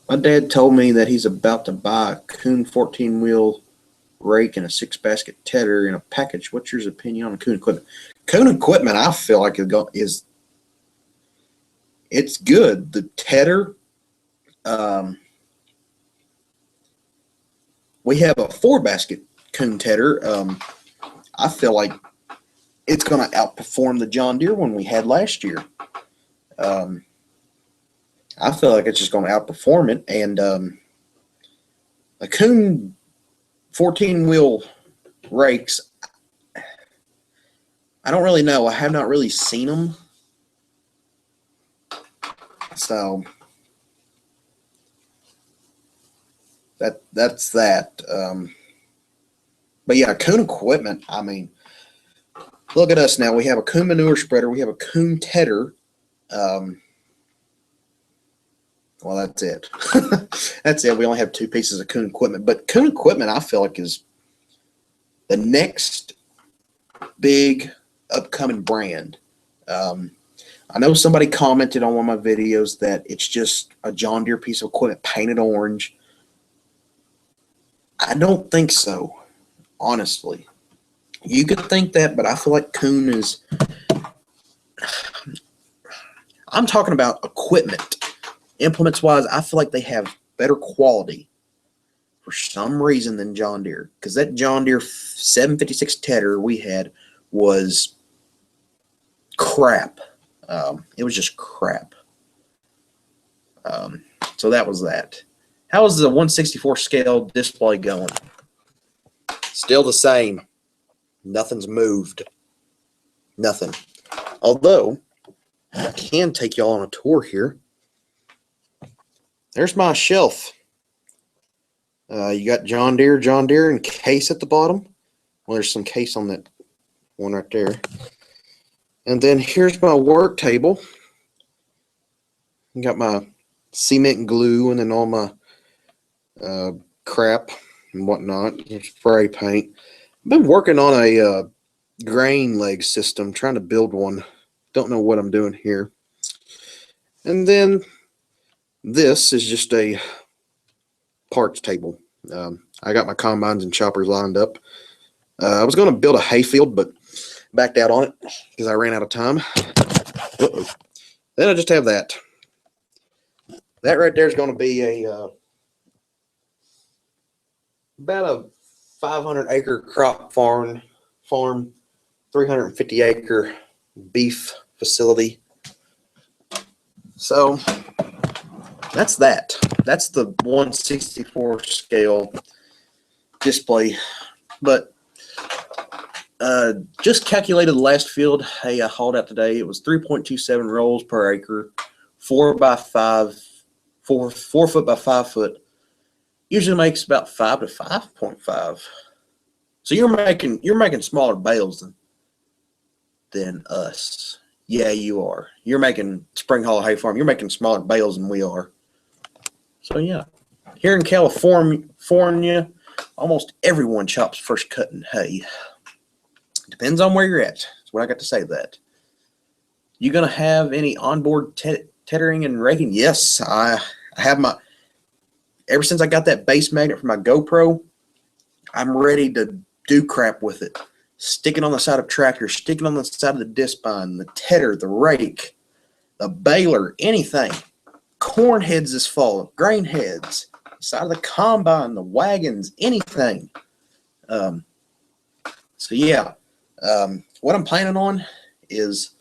My dad told me that he's about to buy a Kuhn 14-wheel rake and a 6-basket tedder in a package. What's your opinion on Kuhn equipment? Kuhn equipment, I feel like it's good. The tedder, we have a 4-basket Kuhn tedder. I feel like it's going to outperform the John Deere one we had last year. I feel like it's just going to outperform it. And the Kuhn 14-wheel rakes, I don't really know. I have not really seen them. So that's that. But yeah, Kuhn equipment, I mean, look at us now. We have a Kuhn manure spreader. We have a Kuhn tedder. Well, that's it. That's it. We only have 2 pieces of Kuhn equipment. But Kuhn equipment, I feel like, is the next big upcoming brand. I know somebody commented on one of my videos that it's just a John Deere piece of equipment painted orange. I don't think so, honestly. You could think that, but I feel like Kuhn is... I'm talking about equipment. Implements-wise, I feel like they have better quality for some reason than John Deere. Because that John Deere 756 tedder we had was crap. It was just crap. So that was that. How is the 164 scale display going? Still the same. Nothing's moved. Nothing. Although, I can take y'all on a tour here. There's my shelf. You got John Deere, and case at the bottom. Well, there's some case on that one right there. And then here's my work table. Got my cement and glue, and then all my crap and whatnot. Spray paint. I've been working on a grain leg system, trying to build one. Don't know what I'm doing here. And then this is just a parts table. I got my combines and choppers lined up. I was going to build a hayfield, but backed out on it because I ran out of time. Uh-oh. Then I just have that. That right there is going to be a about a 500-acre crop farm, 350-acre beef facility. So that's that. That's the 164 scale display. But just calculated the last field hay I hauled out today. It was 3.27 rolls per acre, 4 foot by 5 foot. Usually makes about 5 to 5.5. So you're making smaller bales than us. Yeah, you are. You're making Spring Hollow Hay Farm. You're making smaller bales than we are. So yeah, here in California, almost everyone chops first cutting hay. Depends on where you're at. That's what I got to say to that. You gonna have any onboard tethering and raking? Yes, I have my. Ever since I got that base magnet for my GoPro, I'm ready to do crap with it. Stick it on the side of tractors, stick it on the side of the disc spine, the tedder, the rake, the baler, anything. Corn heads this fall, grain heads, side of the combine, the wagons, anything. So yeah, what I'm planning on is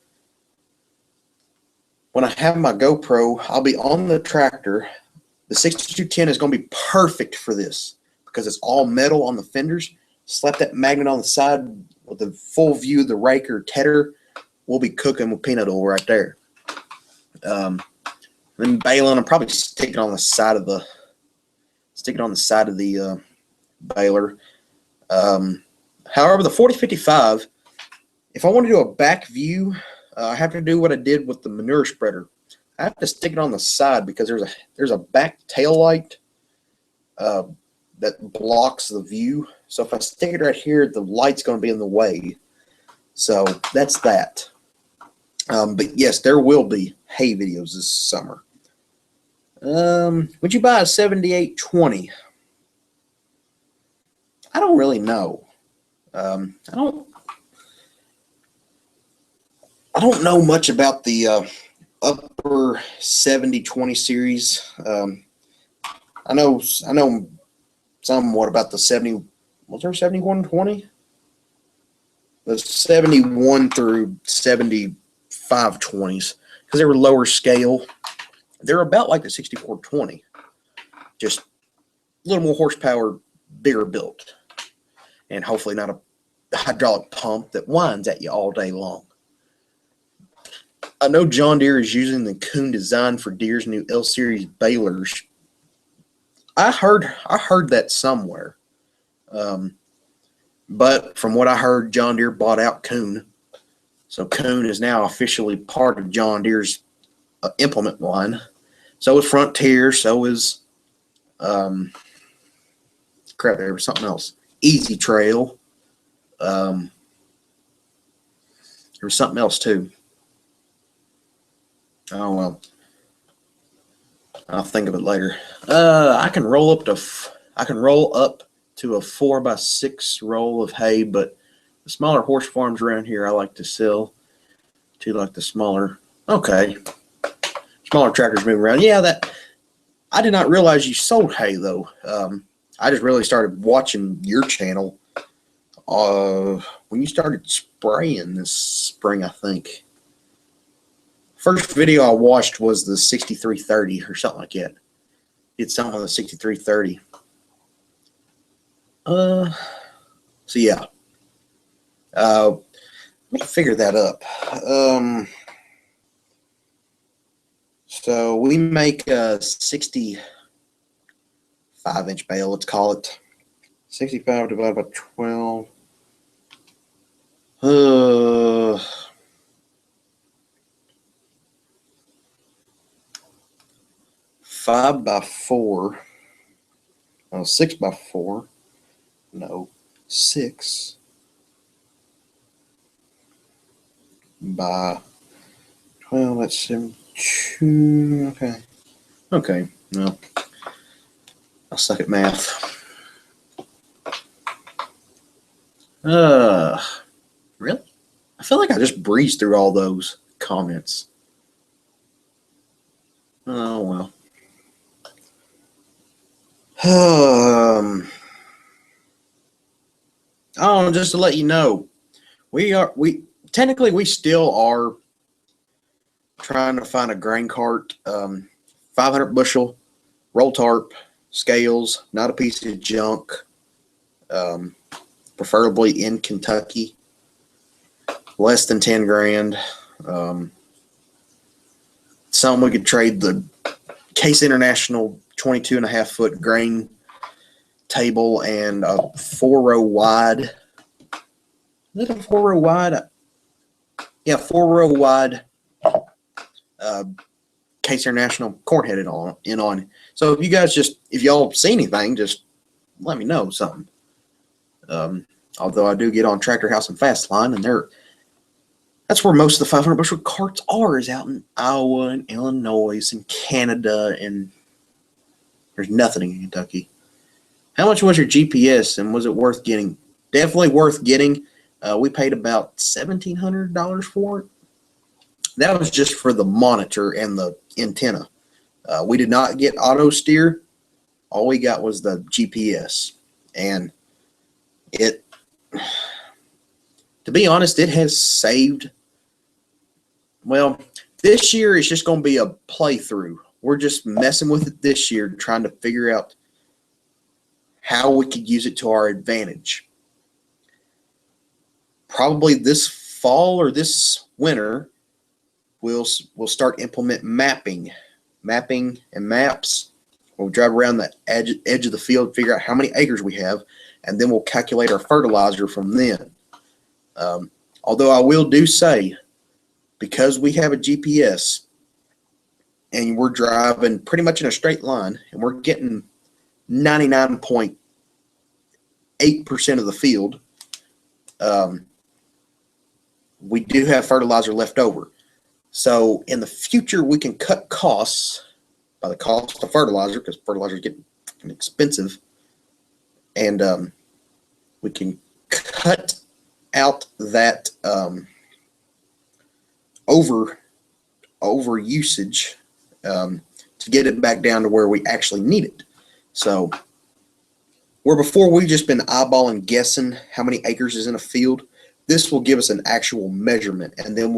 when I have my GoPro, I'll be on the tractor. The 6210 is going to be perfect for this because it's all metal on the fenders. Slap that magnet on the side with the full view of the rake or tedder. We'll be cooking with peanut oil right there. Then baling, I'm probably stick it on the side of the baler. However, the 4055, if I want to do a back view I have to do what I did with the manure spreader. I have to stick it on the side because there's a back tail light that blocks the view. So if I stick it right here, the light's going to be in the way. So that's that. But yes, there will be hay videos this summer. Would you buy a 7820? I don't really know. I don't know much about the upper 7020 series. I know somewhat about the 70. Was there 7120? The 71 through 7520s because they were lower scale. They're about like the 6420, just a little more horsepower, bigger built, and hopefully not a hydraulic pump that whines at you all day long. I know John Deere is using the Kuhn design for Deere's new L Series balers. I heard that somewhere, but from what I heard, John Deere bought out Kuhn, so Kuhn is now officially part of John Deere's implement line. So is Frontier. So is there was something else. Easy Trail. There was something else too. Oh well, I'll think of it later. I can roll up to a 4x6 roll of hay, but the smaller horse farms around here I like to sell to like the smaller. Okay, smaller tractors moving around. Yeah, that I did not realize you sold hay though. I just really started watching your channel when you started spraying this spring, I think. First video I watched was the 6330 or something like that. Did something on the 6330. So yeah. Let me figure that up. So we make a 65-inch bale, let's call it. 65 divided by 12. 5 by 4. No, 6 by 4. No, 6 by 12. That's 72. Okay. Okay. No, I suck at math. Really? I feel like I just breezed through all those comments. Oh well. Oh, just to let you know, we technically still are trying to find a grain cart, 500 bushel, roll tarp, scales, not a piece of junk, preferably in Kentucky, less than 10 grand. Something we could trade the Case International 22.5-foot grain table and a 4-row wide. Is it a 4-row wide? Yeah, 4-row wide Case International corn headed on. So if y'all see anything, just let me know something. Although I do get on Tractor House and Fastline, and that's where most of the 500 bushel carts are, is out in Iowa and Illinois and Canada, and there's nothing in Kentucky. How much was your GPS, and was it worth getting? Definitely worth getting. We paid about $1,700 for it. That was just for the monitor and the antenna. We did not get auto steer. All we got was the GPS. And to be honest, it has saved. Well, this year is just going to be a playthrough. We're just messing with it this year, trying to figure out how we could use it to our advantage. Probably this fall or this winter, we'll start implement mapping and maps. We'll drive around the edge of the field, figure out how many acres we have, and then we'll calculate our fertilizer from then. Although I will say, because we have a GPS and we're driving pretty much in a straight line and we're getting 99.8% of the field, we do have fertilizer left over. So in the future, we can cut costs by the cost of fertilizer, because fertilizer is getting expensive, and we can cut out that over usage to get it back down to where we actually need it. So where before we've just been eyeballing, guessing how many acres is in a field, this will give us an actual measurement, and then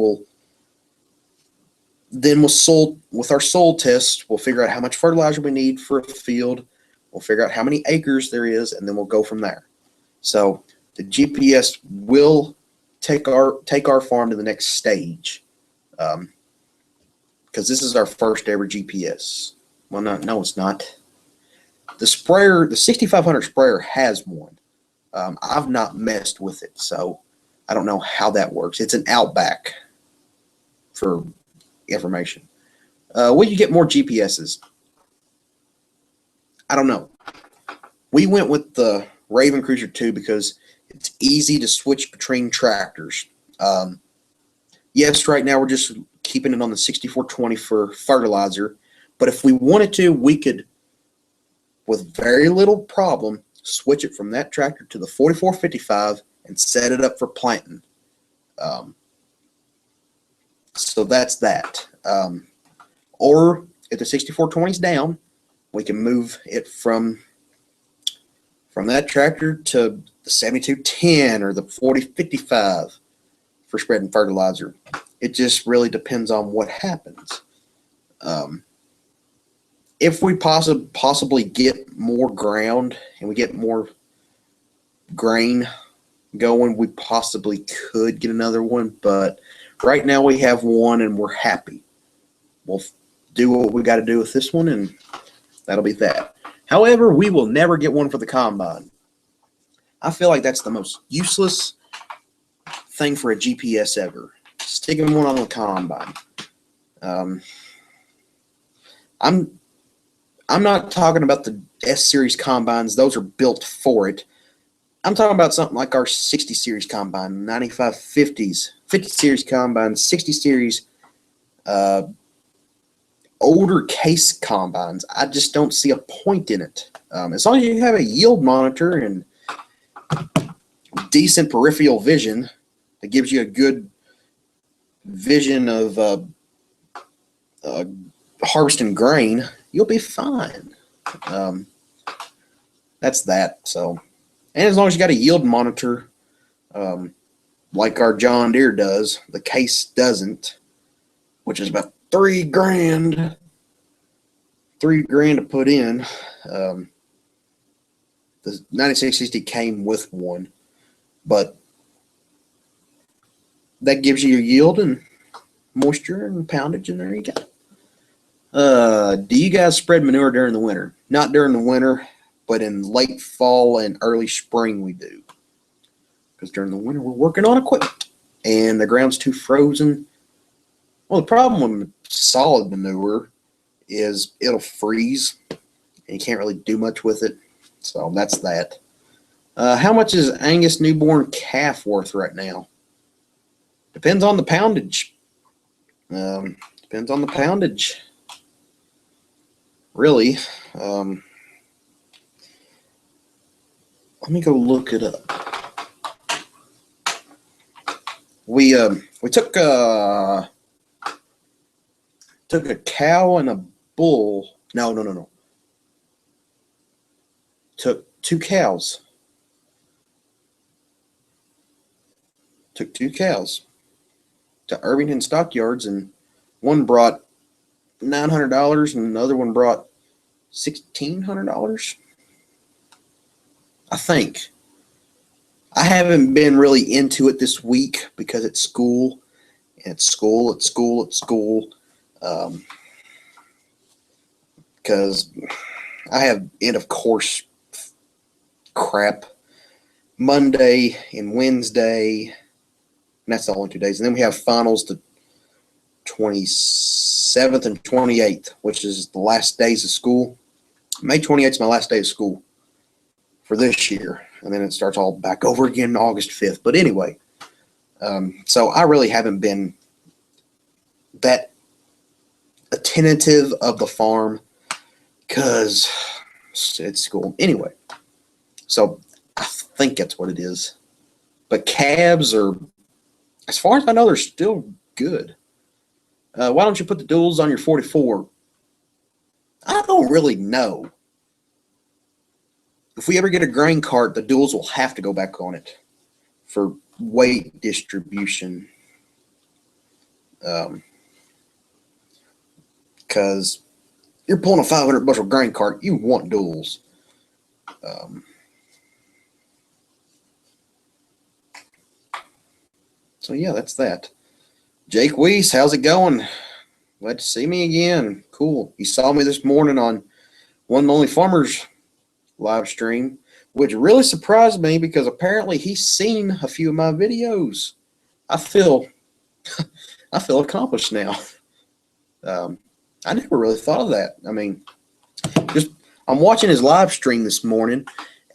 with our soil test, we'll figure out how much fertilizer we need for a field. We'll figure out how many acres there is, and then we'll go from there. So the GPS will take our farm to the next stage, because this is our first ever GPS. Well, no, it's not. The sprayer, the 6500 sprayer, has one. I've not messed with it, so I don't know how that works. It's an Outback for information. Will you get more GPSs? I don't know. We went with the Raven Cruiser 2 because it's easy to switch between tractors. Yes, right now we're just keeping it on the 6420 for fertilizer, but if we wanted to, we could, with very little problem, switch it from that tractor to the 4455 and set it up for planting. So that's that. Or if the 6420 is down, we can move it from that tractor to the 7210 or the 4055 for spreading fertilizer. It just really depends on what happens. If we possibly get more ground and we get more grain going, we possibly could get another one, but right now we have one and we're happy. We'll do what we got to do with this one, and that'll be that. However, we will never get one for the combine. I feel like that's the most useless thing for a GPS ever. Sticking one on the combine. I'm not talking about the S series combines; those are built for it. I'm talking about something like our 60 series combine, 9550s, 50 series combines, 60 series, older case combines. I just don't see a point in it. As long as you have a yield monitor and decent peripheral vision that gives you a good vision of harvesting grain, you'll be fine. That's that. So, and as long as you got a yield monitor, like our John Deere does, the case doesn't, which is about $3,000 to put in. The 9660 came with one, but that gives you your yield and moisture and poundage, and there you go. Do you guys spread manure during the winter? Not during the winter, but in late fall and early spring we do. Because during the winter we're working on equipment and the ground's too frozen. Well, the problem with solid manure is it'll freeze and you can't really do much with it. So that's that. How much is Angus newborn calf worth right now? Depends on the poundage. Depends on the poundage. Really. Let me go look it up. We took a cow and a bull. No. Took two cows. Took two cows to Irvington Stockyards, and one brought $900 and the other one brought $1,600. I think. I haven't been really into it this week because it's school. Because I have end of course crap Monday and Wednesday, and that's the only 2 days. And then we have finals 27th and 28th, which is the last days of school. May 28th is my last day of school for this year, and then it starts all back over again August 5th. But anyway, so I really haven't been that attentive of the farm because it's school. Anyway, so I think that's what it is. But calves are, as far as I know, they're still good. Why don't you put the duals on your 44? I don't really know. If we ever get a grain cart, the duals will have to go back on it for weight distribution. Because you're pulling a 500 bushel grain cart, you want duals. So yeah, that's that. Jake Weiss, how's it going? Glad to see me again. Cool. You saw me this morning on One Lonely Farmers live stream, which really surprised me because apparently he's seen a few of my videos. I feel accomplished now. I never really thought of that. I mean, I'm watching his live stream this morning,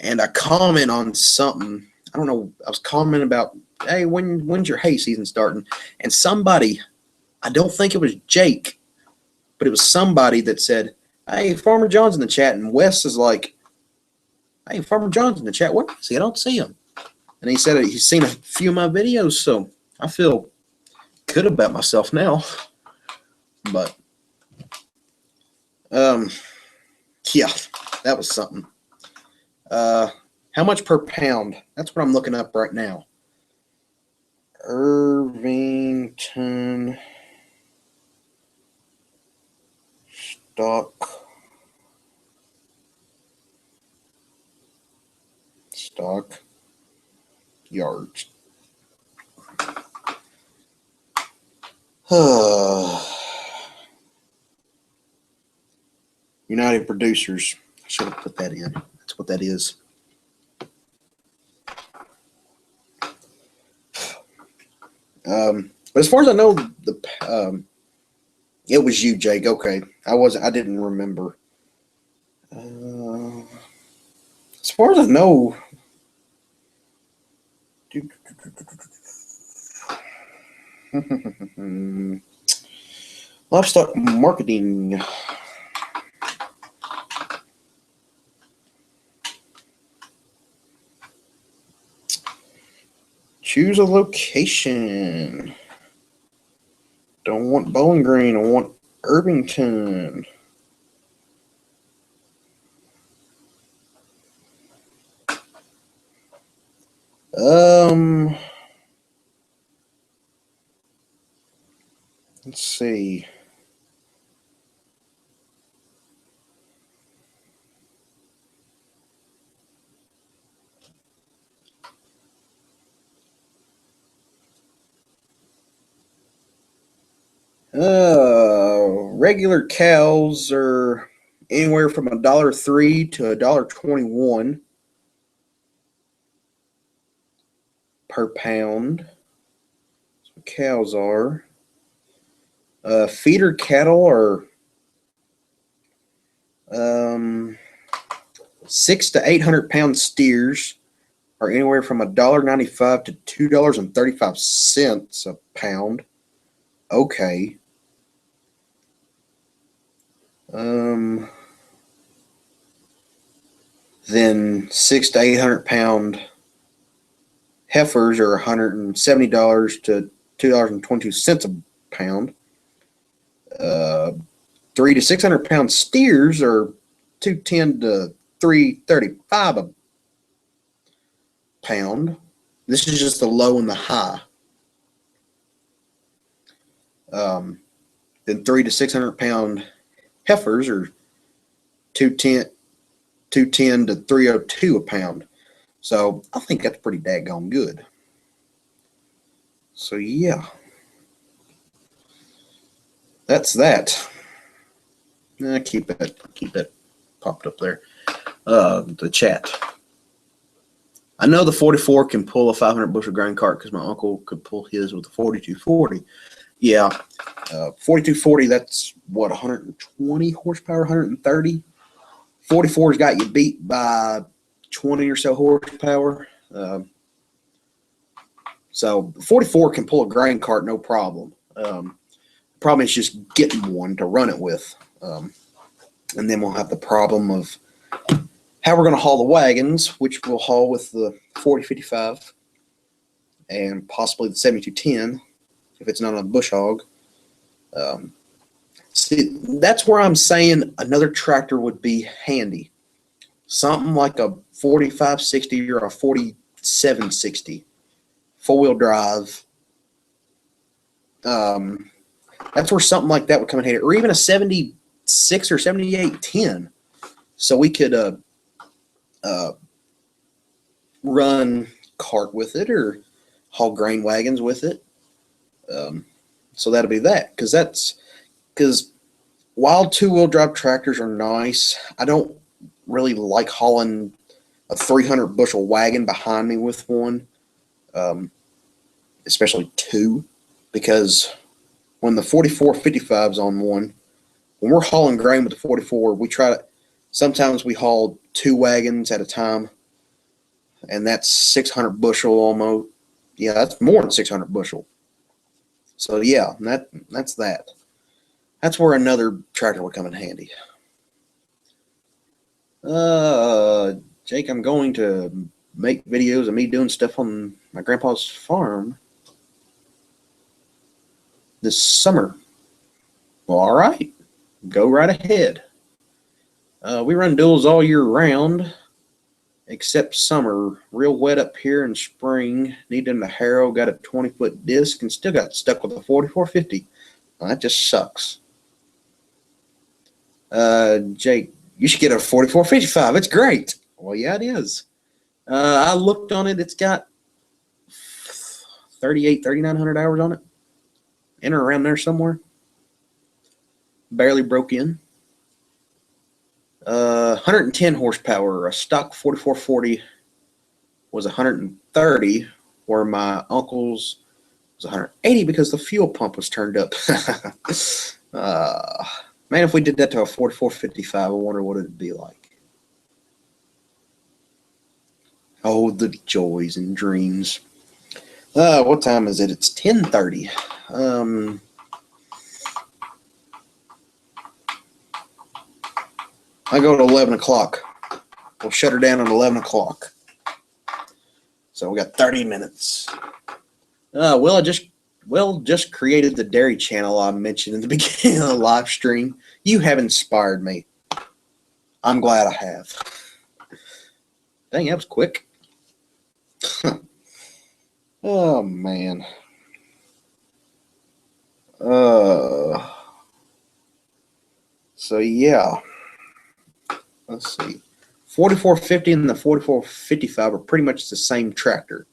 and I comment on something. I don't know. I was commenting about, hey, when's your hay season starting? And somebody, I don't think it was Jake, but it was somebody that said, hey, Farmer John's in the chat. And Wes is like, hey, Farmer John's in the chat. What is he? I don't see him. And he said he's seen a few of my videos, so I feel good about myself now. But, yeah, that was something. How much per pound? That's what I'm looking up right now. Irvington stock yards. United Producers. I should have put that in. That's what that is. But as far as I know, it was you, Jake. Okay, I didn't remember. As far as I know, livestock marketing. Choose a location. Don't want Bowling Green. I want Irvington. Let's see. Regular cows are anywhere from $1.03 to $1.21 per pound. That's what cows are. Feeder cattle are 600 to 800 pound steers are anywhere from $1.95 to $2.35 a pound. Okay. Then 600 to 800 pound heifers are $170 to $2.22 a pound. 300 to 600 pound steers are $210 to $335 a pound. This is just the low and the high. Then 300 to 600 pound heifers are $210 to $302 a pound. So I think that's pretty daggone good. So yeah, that's that. Keep that popped up there. The chat. I know the 44 can pull a 500 bushel grain cart because my uncle could pull his with a 4240. Yeah. 4240, that's what, 120 horsepower, 130. 44's got you beat by 20 or so horsepower. So 44 can pull a grain cart no problem. Problem is just getting one to run it with. And then we'll have the problem of how we're going to haul the wagons, which we'll haul with the 4055 and possibly the 7210 if it's not on a bush hog. See, that's where I'm saying another tractor would be handy. Something like a 4560 or a 4760, four-wheel drive. That's where something like that would come in handy, or even a 76 or 7810. So we could run cart with it or haul grain wagons with it. So that'll be that, because while two-wheel drive tractors are nice, I don't really like hauling a 300 bushel wagon behind me with one, especially two, because when the 4455's on one, when we're hauling grain with the 44, sometimes we haul two wagons at a time, and that's 600 bushel almost. Yeah, that's more than 600 bushel. So yeah, that's that. That's where another tractor would come in handy. Jake, I'm going to make videos of me doing stuff on my grandpa's farm this summer. Well, all right, go right ahead. We run duals all year round, except summer. Real wet up here in spring. Needing a harrow, got a 20-foot disc, and still got stuck with a 4450. Well, that just sucks. Jake, you should get a 4455. It's great. Well, yeah, it is. I looked on it. It's got 3,900 hours on it. In or around there somewhere. Barely broke in. 110 horsepower. A stock 4440 was 130, where my uncle's was 180 because the fuel pump was turned up. Man, if we did that to a 4455, I wonder what it'd be like. Oh, the joys and dreams. What time is it? It's 10:30. I go to 11 o'clock. We'll shut her down at 11 o'clock. So we got 30 minutes. Will just created the dairy channel I mentioned in the beginning of the live stream. You have inspired me. I'm glad I have. Dang, that was quick. Oh, man. So, yeah. Let's see. 4450 and the 4455 are pretty much the same tractor,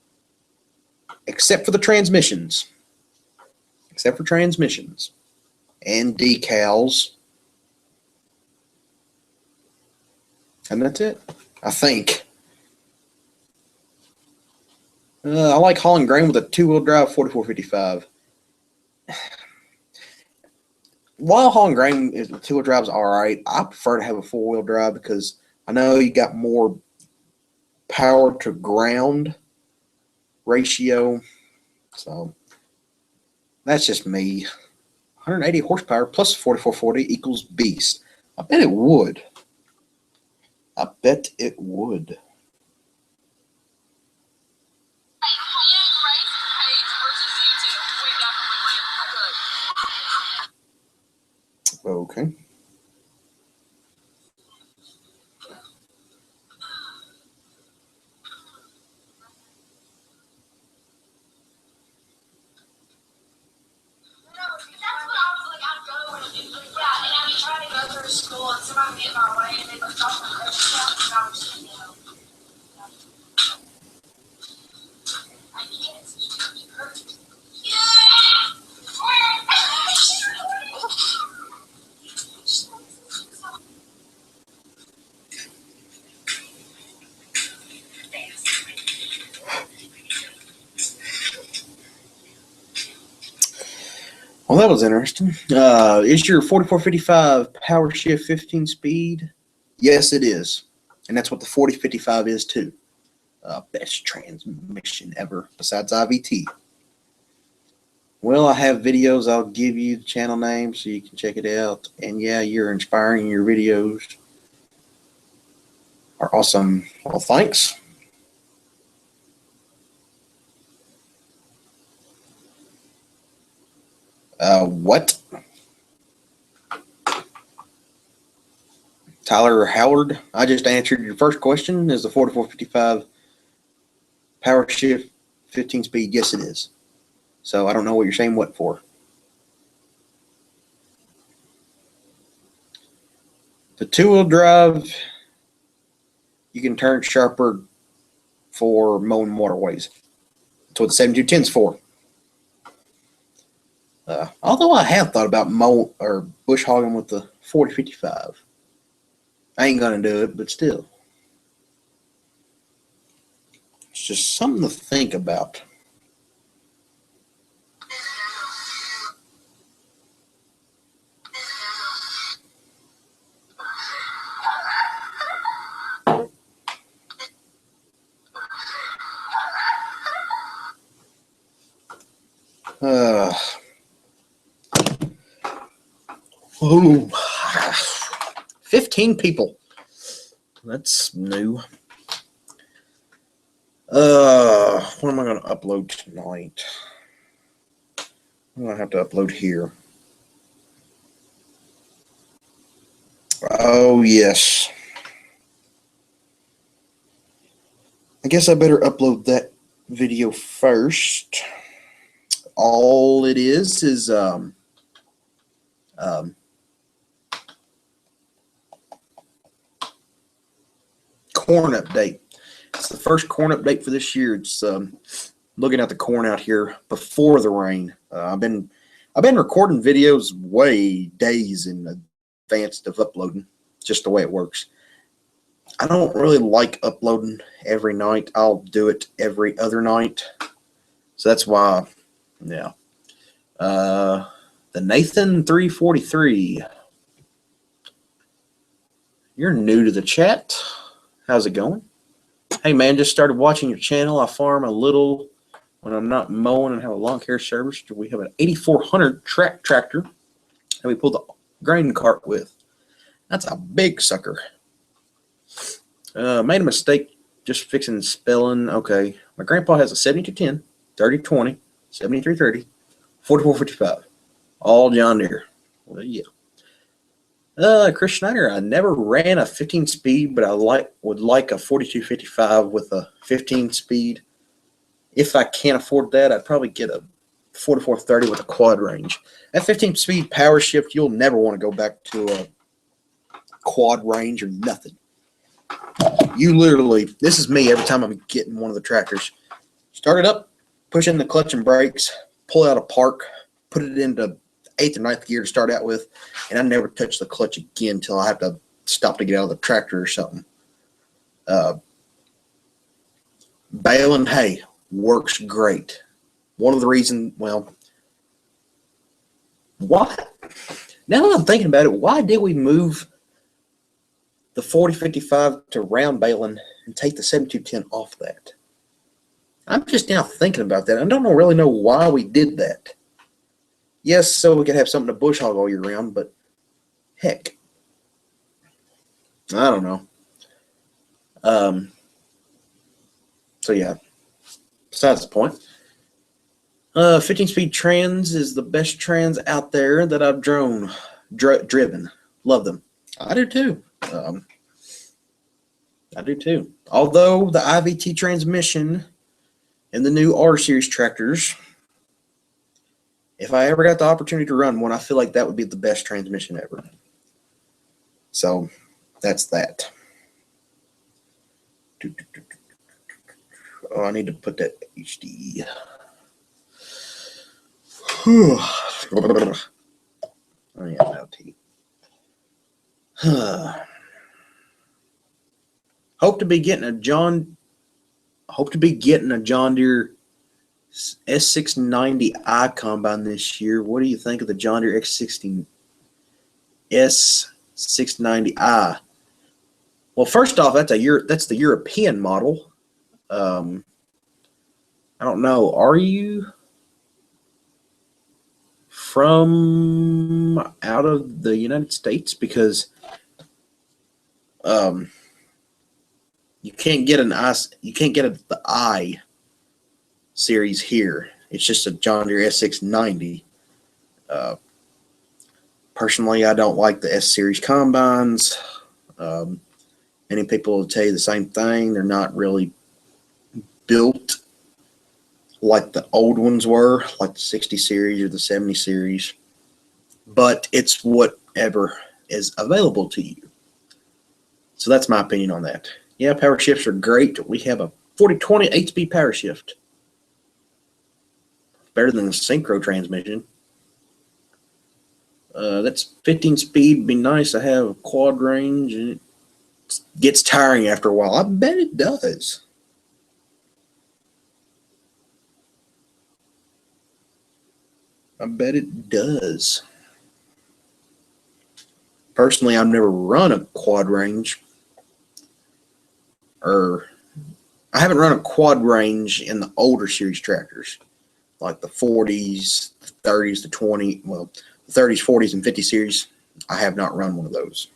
except for the transmissions. Except for transmissions and decals. And that's it, I think. I like hauling grain with a two-wheel drive 4455. While hauling grain with two-wheel drive is all right, I prefer to have a four-wheel drive because I know you got more power to ground ratio. So that's just me. 180 horsepower plus 4440 equals beast. I bet it would. I bet it would. Okay. School and somebody would get in our way and they would stop the grocery shop and I was just, I can't. It's perfect. Well, that was interesting. Is your 4455 Power Shift 15 speed? Yes, it is. And that's what the 4055 is too. Best transmission ever besides IVT. Well, I have videos. I'll give you the channel name so you can check it out. And yeah, you're inspiring. Your videos are awesome. Well, thanks. What? Tyler Howard, I just answered your first question. Is the 4455 Power Shift 15 speed? Yes, it is. So I don't know what you're saying what for. The two-wheel drive, you can turn sharper for mowing waterways. That's what the 7210 is for. Although I have thought about bush hogging with the 4055. I ain't gonna do it, but still. It's just something to think about. Oh, 15 people. That's new. What am I going to upload tonight? I'm going to have to upload here. Oh, yes. I guess I better upload that video first. All it is corn update. It's the first corn update for this year. It's looking at the corn out here before the rain. I've been recording videos days in advance of uploading, just the way it works. I don't really like uploading every night. I'll do it every other night. So that's why, yeah. The Nathan 343. You're new to the chat. How's it going? Hey man, just started watching your channel. I farm a little when I'm not mowing and have a lawn care service. We have an 8400 tractor that we pull the grain cart with. That's a big sucker. Made a mistake just fixing spelling. Okay, my grandpa has a 7210, 3020, 7330, 4455, all John Deere. Well, yeah. Chris Schneider, I never ran a 15 speed, but I would like a 4255 with a 15 speed. If I can't afford that, I'd probably get a 4430 with a quad range. That 15 speed power shift, you'll never want to go back to a quad range or nothing. You literally, this is me every time I'm getting one of the tractors. Start it up, push in the clutch and brakes, pull out a park, put it into 8th or 9th gear to start out with, and I never touch the clutch again until I have to stop to get out of the tractor or something. Baling hay works great. One of the reasons, well, why? Now that I'm thinking about it, why did we move the 4055 to round baling and take the 7210 off that? I'm just now thinking about that. I don't really know why we did that. Yes, so we could have something to bush hog all year round, but heck, I don't know. So yeah, besides the point. 15-speed trans is the best trans out there that I've driven. Love them. I do too. Although the IVT transmission and the new R Series tractors, if I ever got the opportunity to run one, I feel like that would be the best transmission ever. So that's that. Oh, I need to put that HD. Oh yeah, LT. Hope to be getting a John Deere S690i combine this year. What do you think of the John Deere X16 S690i? Well, first off, that's the European model. I don't know. Are you from out of the United States? Because you can't get the I series here. It's just a John Deere S690. Personally, I don't like the S series combines. Many people will tell you the same thing. They're not really built like the old ones were, like the 60 series or the 70 series. But it's whatever is available to you. So that's my opinion on that. Yeah, power shifts are great. We have a 4020 8-speed power shift. Better than the synchro transmission. That's 15 speed. Be nice to have quad range, and it gets tiring after a while. I bet it does. I bet it does. Personally, I've never run a quad range, or I haven't run a quad range in the older series tractors, like the 40s, the 30s, the 20, well, the 30s, 40s, and 50 series. I have not run one of those.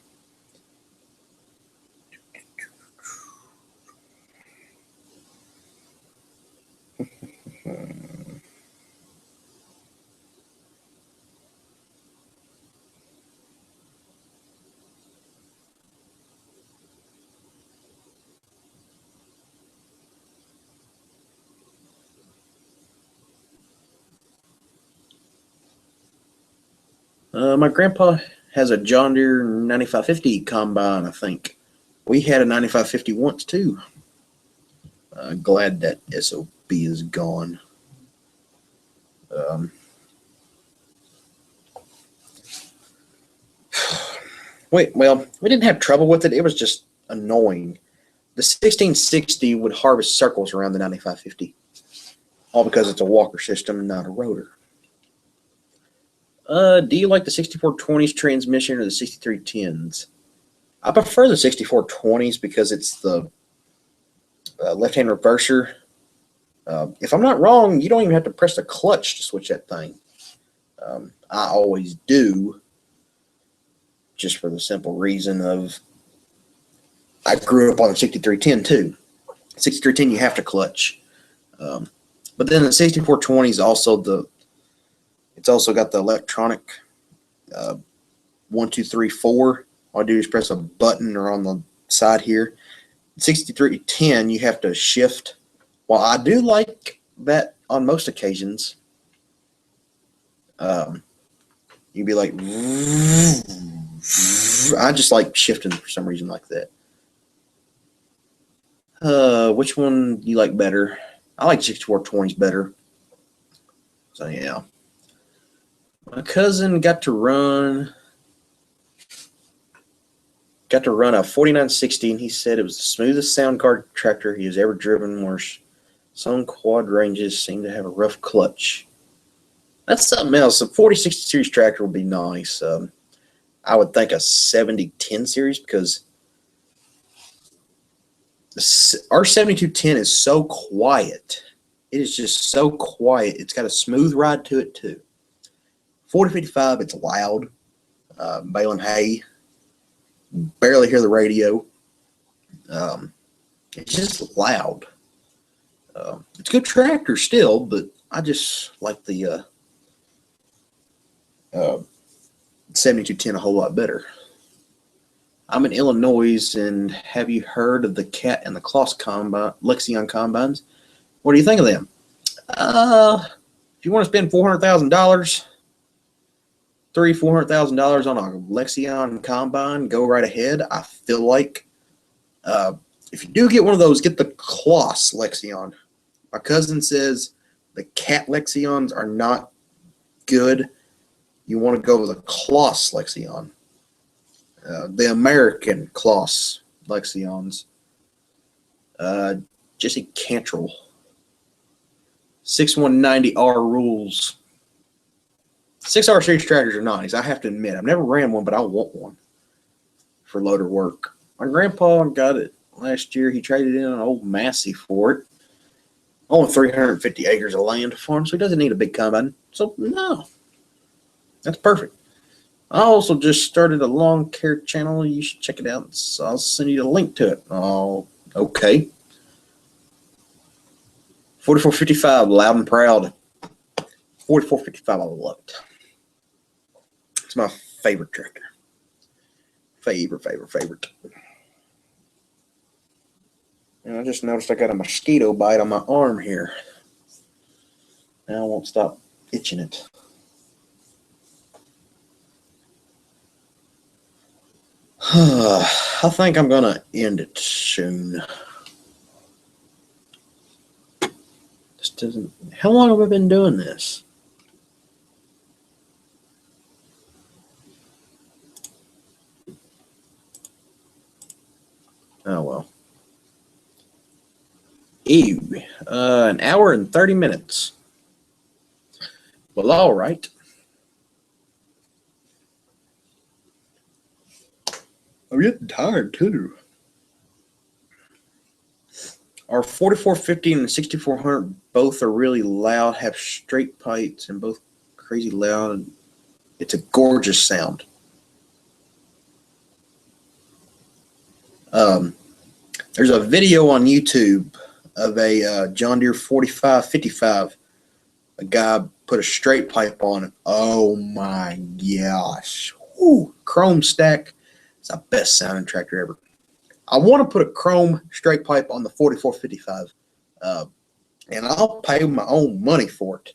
My grandpa has a John Deere 9550 combine, I think. We had a 9550 once, too. Glad that SOB is gone. Well, we didn't have trouble with it. It was just annoying. The 1660 would harvest circles around the 9550, all because it's a walker system and not a rotor. Do you like the 6420s transmission or the 6310s? I prefer the 6420s because it's the left-hand reverser. If I'm not wrong, you don't even have to press the clutch to switch that thing. I always do, just for the simple reason of I grew up on the 6310 too. 6310 you have to clutch, but then the 6420 is also it's also got the electronic 1, 2, 3, 4. All I do is press a button or on the side here. 6310 you have to shift. While I do like that on most occasions, you'd be like, I just like shifting for some reason like that. Which one do you like better? I like 6420s better. So yeah. My cousin got to run a 4960, and he said it was the smoothest sound card tractor he has ever driven, where some quad ranges seem to have a rough clutch. That's something else. A 4060 series tractor would be nice. I would think a 7010 series, because our 7210 is so quiet. It is just so quiet. It's got a smooth ride to it too. 4055, it's loud. Baling hay. Barely hear the radio. It's just loud. It's a good tractor still, but I just like the 7210 a whole lot better. I'm in Illinois, and have you heard of the Cat and the Kloss Lexion combines? What do you think of them? If you want to spend $400,000, $400,000 on a Lexion combine, go right ahead. I feel like if you do get one of those, get the Kloss Lexion. My cousin says the Cat Lexions are not good. You want to go with a Kloss Lexion. The American Kloss Lexions. Jesse Cantrell 6190R rules. 6R series tractors are nice. I have to admit, I've never ran one, but I want one for loader work. My grandpa got it last year. He traded in an old Massey for it. Only 350 acres of land for him, so he doesn't need a big combine. So, no. That's perfect. I also just started a lawn care channel. You should check it out. So I'll send you the link to it. Oh, okay. 4455, loud and proud. 4455, I love it. It's my favorite tractor. Favorite. And I just noticed I got a mosquito bite on my arm here. Now I won't stop itching it. I think I'm going to end it soon. This doesn't. How long have I been doing this? Oh, well. Ew. An hour and 30 minutes. Well, all right. I'm getting tired, too. Our 4450 and 6400 both are really loud, have straight pipes, and both crazy loud. And it's a gorgeous sound. There's a video on YouTube of a John Deere 4555. A guy put a straight pipe on it. Oh my gosh. Woo. Chrome stack. It's the best sounding tractor ever. I want to put a chrome straight pipe on the 4455. And I'll pay my own money for it.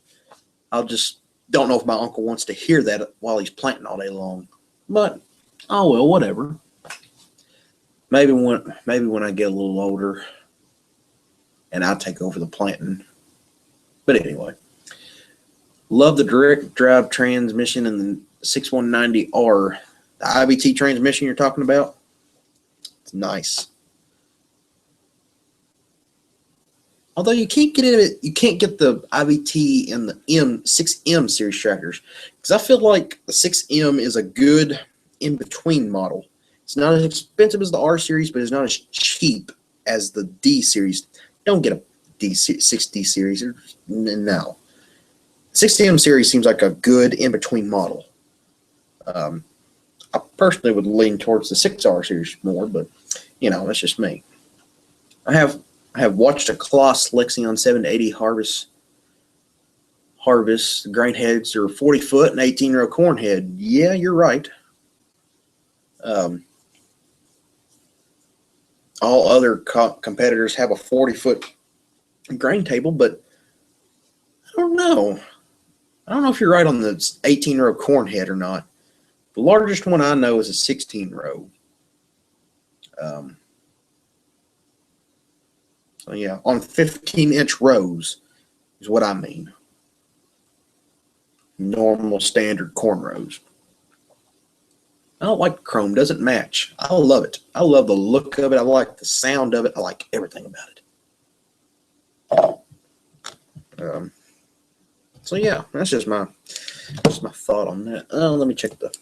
I'll just don't know if my uncle wants to hear that while he's planting all day long. But, oh well, whatever. Maybe when I get a little older and I take over the planting. But anyway, love the direct drive transmission and the 6190R. The IVT transmission you're talking about, it's nice. Although you can't get the IVT in the M6M series tractors, because I feel like the 6M is a good in-between model. It's not as expensive as the R series, but it's not as cheap as the D series. Don't get a 6D series. No. 6M series seems like a good in-between model. I personally would lean towards the 6R series more, but, you know, that's just me. I have watched a Kloss Lexion 780 harvest. The grain heads are 40 foot and 18-row corn head. Yeah, you're right. All other competitors have a 40-foot grain table, but I don't know. I don't know if you're right on the 18-row corn head or not. The largest one I know is a 16-row. So yeah, on 15-inch rows is what I mean. Normal standard corn rows. I don't like chrome. Doesn't match. I love it. I love the look of it. I like the sound of it. I like everything about it. So yeah, that's just my thought on that. Let me check the.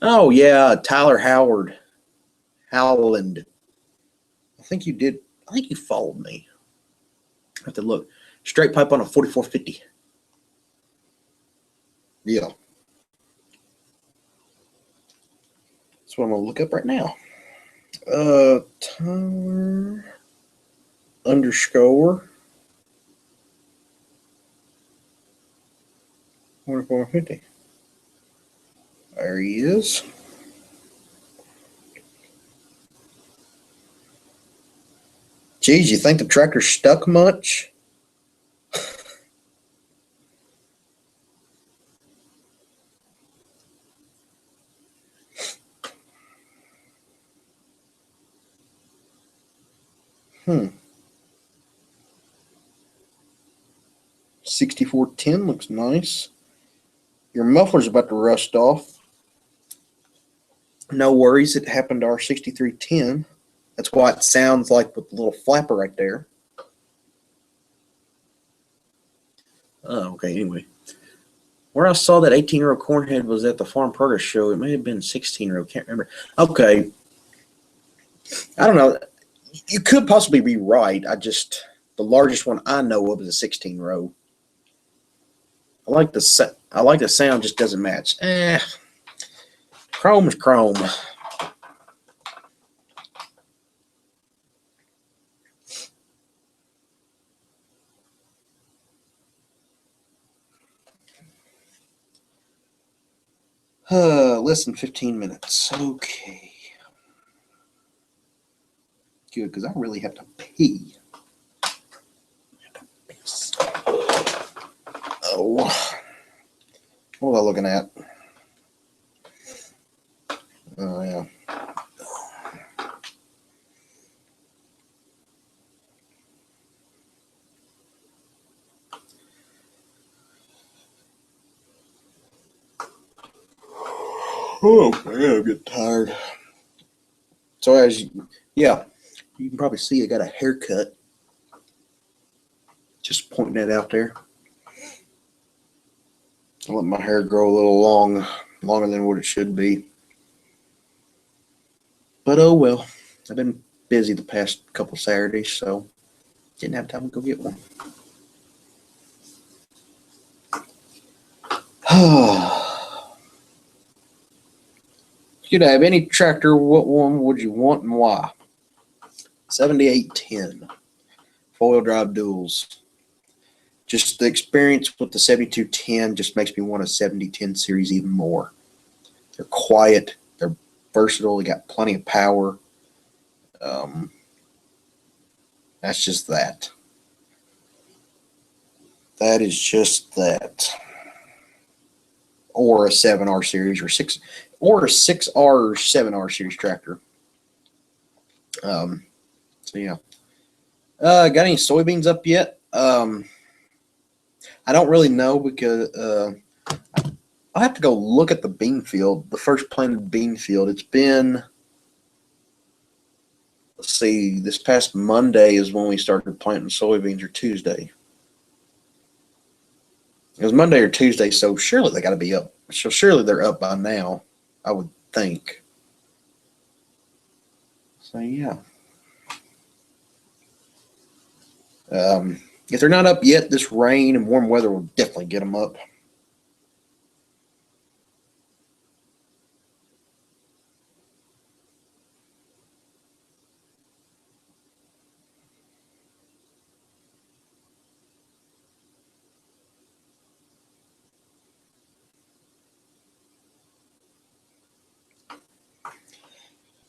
Oh yeah, Tyler Howland. I think you did. I think you followed me. I have to look. Straight pipe on a 4450. Yeah. That's what I'm gonna look up right now. Tyler _ 4450. There he is. Geez, you think the tractor stuck much? Hmm. 6410 looks nice. Your muffler's about to rust off. No worries, it happened to our 6310. That's why it sounds like with the little flapper right there. Oh, okay, anyway. Where I saw that 18-row cornhead was at the Farm Progress show. It may have been 16-row. Can't remember. Okay. I don't know. You could possibly be right. The largest one I know of is a 16-row. I like the sound, just doesn't match. Chrome is chrome. Less than 15 minutes. Okay. Good, because I really have to pee. Oh. What was I looking at? Oh, yeah. Oh, man, I'm getting tired. So yeah, you can probably see I got a haircut. Just pointing that out there. I let my hair grow a little longer than what it should be. But oh well. I've been busy the past couple Saturdays, so didn't have time to go get one. If you could have any tractor, what one would you want and why? 7810 four-wheel drive duals. Just the experience with the 7210 just makes me want a 7010 series even more. They're quiet, they're versatile, they got plenty of power. That's just that. That is just that. Or a 7R series or a 6R or 7R series tractor. So yeah. Got any soybeans up yet? I don't really know because I'll have to go look at the bean field, the first planted bean field. It's been, let's see, this past Monday is when we started planting soybeans, or Tuesday. It was Monday or Tuesday, so surely they got to be up. So surely they're up by now, I would think. So yeah. If they're not up yet, this rain and warm weather will definitely get them up.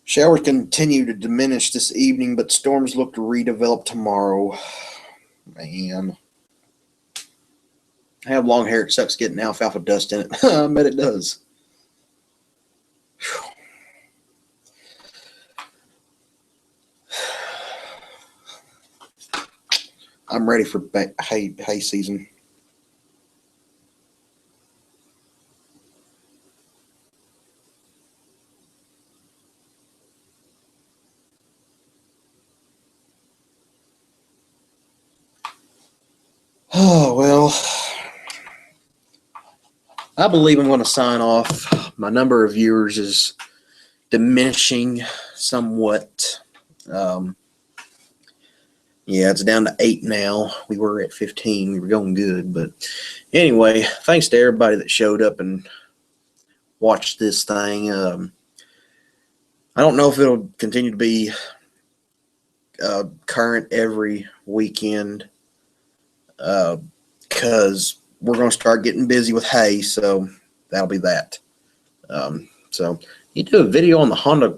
Showers continue to diminish this evening, but storms look to redevelop tomorrow. Man. I have long hair. It sucks getting alfalfa dust in it. I bet it does. I'm ready for hay season. Oh, well, I believe I'm going to sign off. My number of viewers is diminishing somewhat. Yeah, it's down to 8 now. We were at 15. We were going good. But anyway, thanks to everybody that showed up and watched this thing. I don't know if it'll continue to be current every weekend because we're going to start getting busy with hay, so that'll be that. So you do a video on the Honda.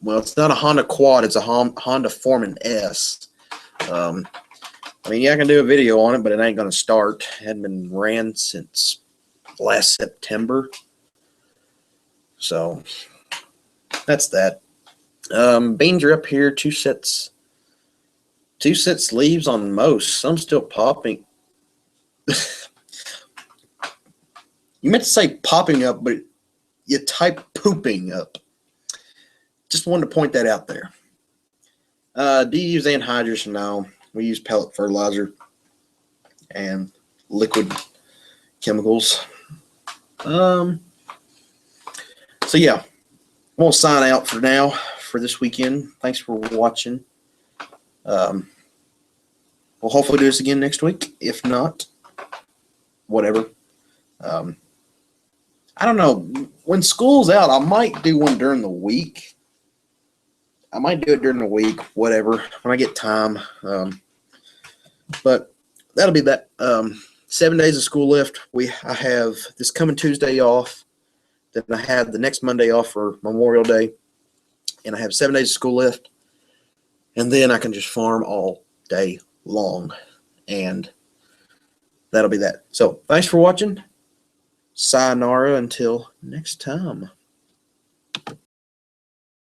Well, it's not a Honda Quad; it's a Honda Foreman S. I mean, yeah, I can do a video on it, but it ain't going to start. It hadn't been ran since last September, so that's that. Beans are up here. Two sets leaves on most. Some still popping. You meant to say popping up, but you type pooping up. just wanted to point that out there. Do you use anhydrous? No. We use pellet fertilizer and liquid chemicals. So yeah, we'll sign out for now for this weekend. Thanks for watching. We'll hopefully do this again next week. If not, whatever. I don't know. When school's out, I might do one during the week. I might do it during the week, whatever, when I get time. But that'll be that. 7 days of school left. I have this coming Tuesday off. Then I have the next Monday off for Memorial Day. And I have 7 days of school left. And then I can just farm all day long. And that'll be that. So thanks for watching. Sayonara until next time.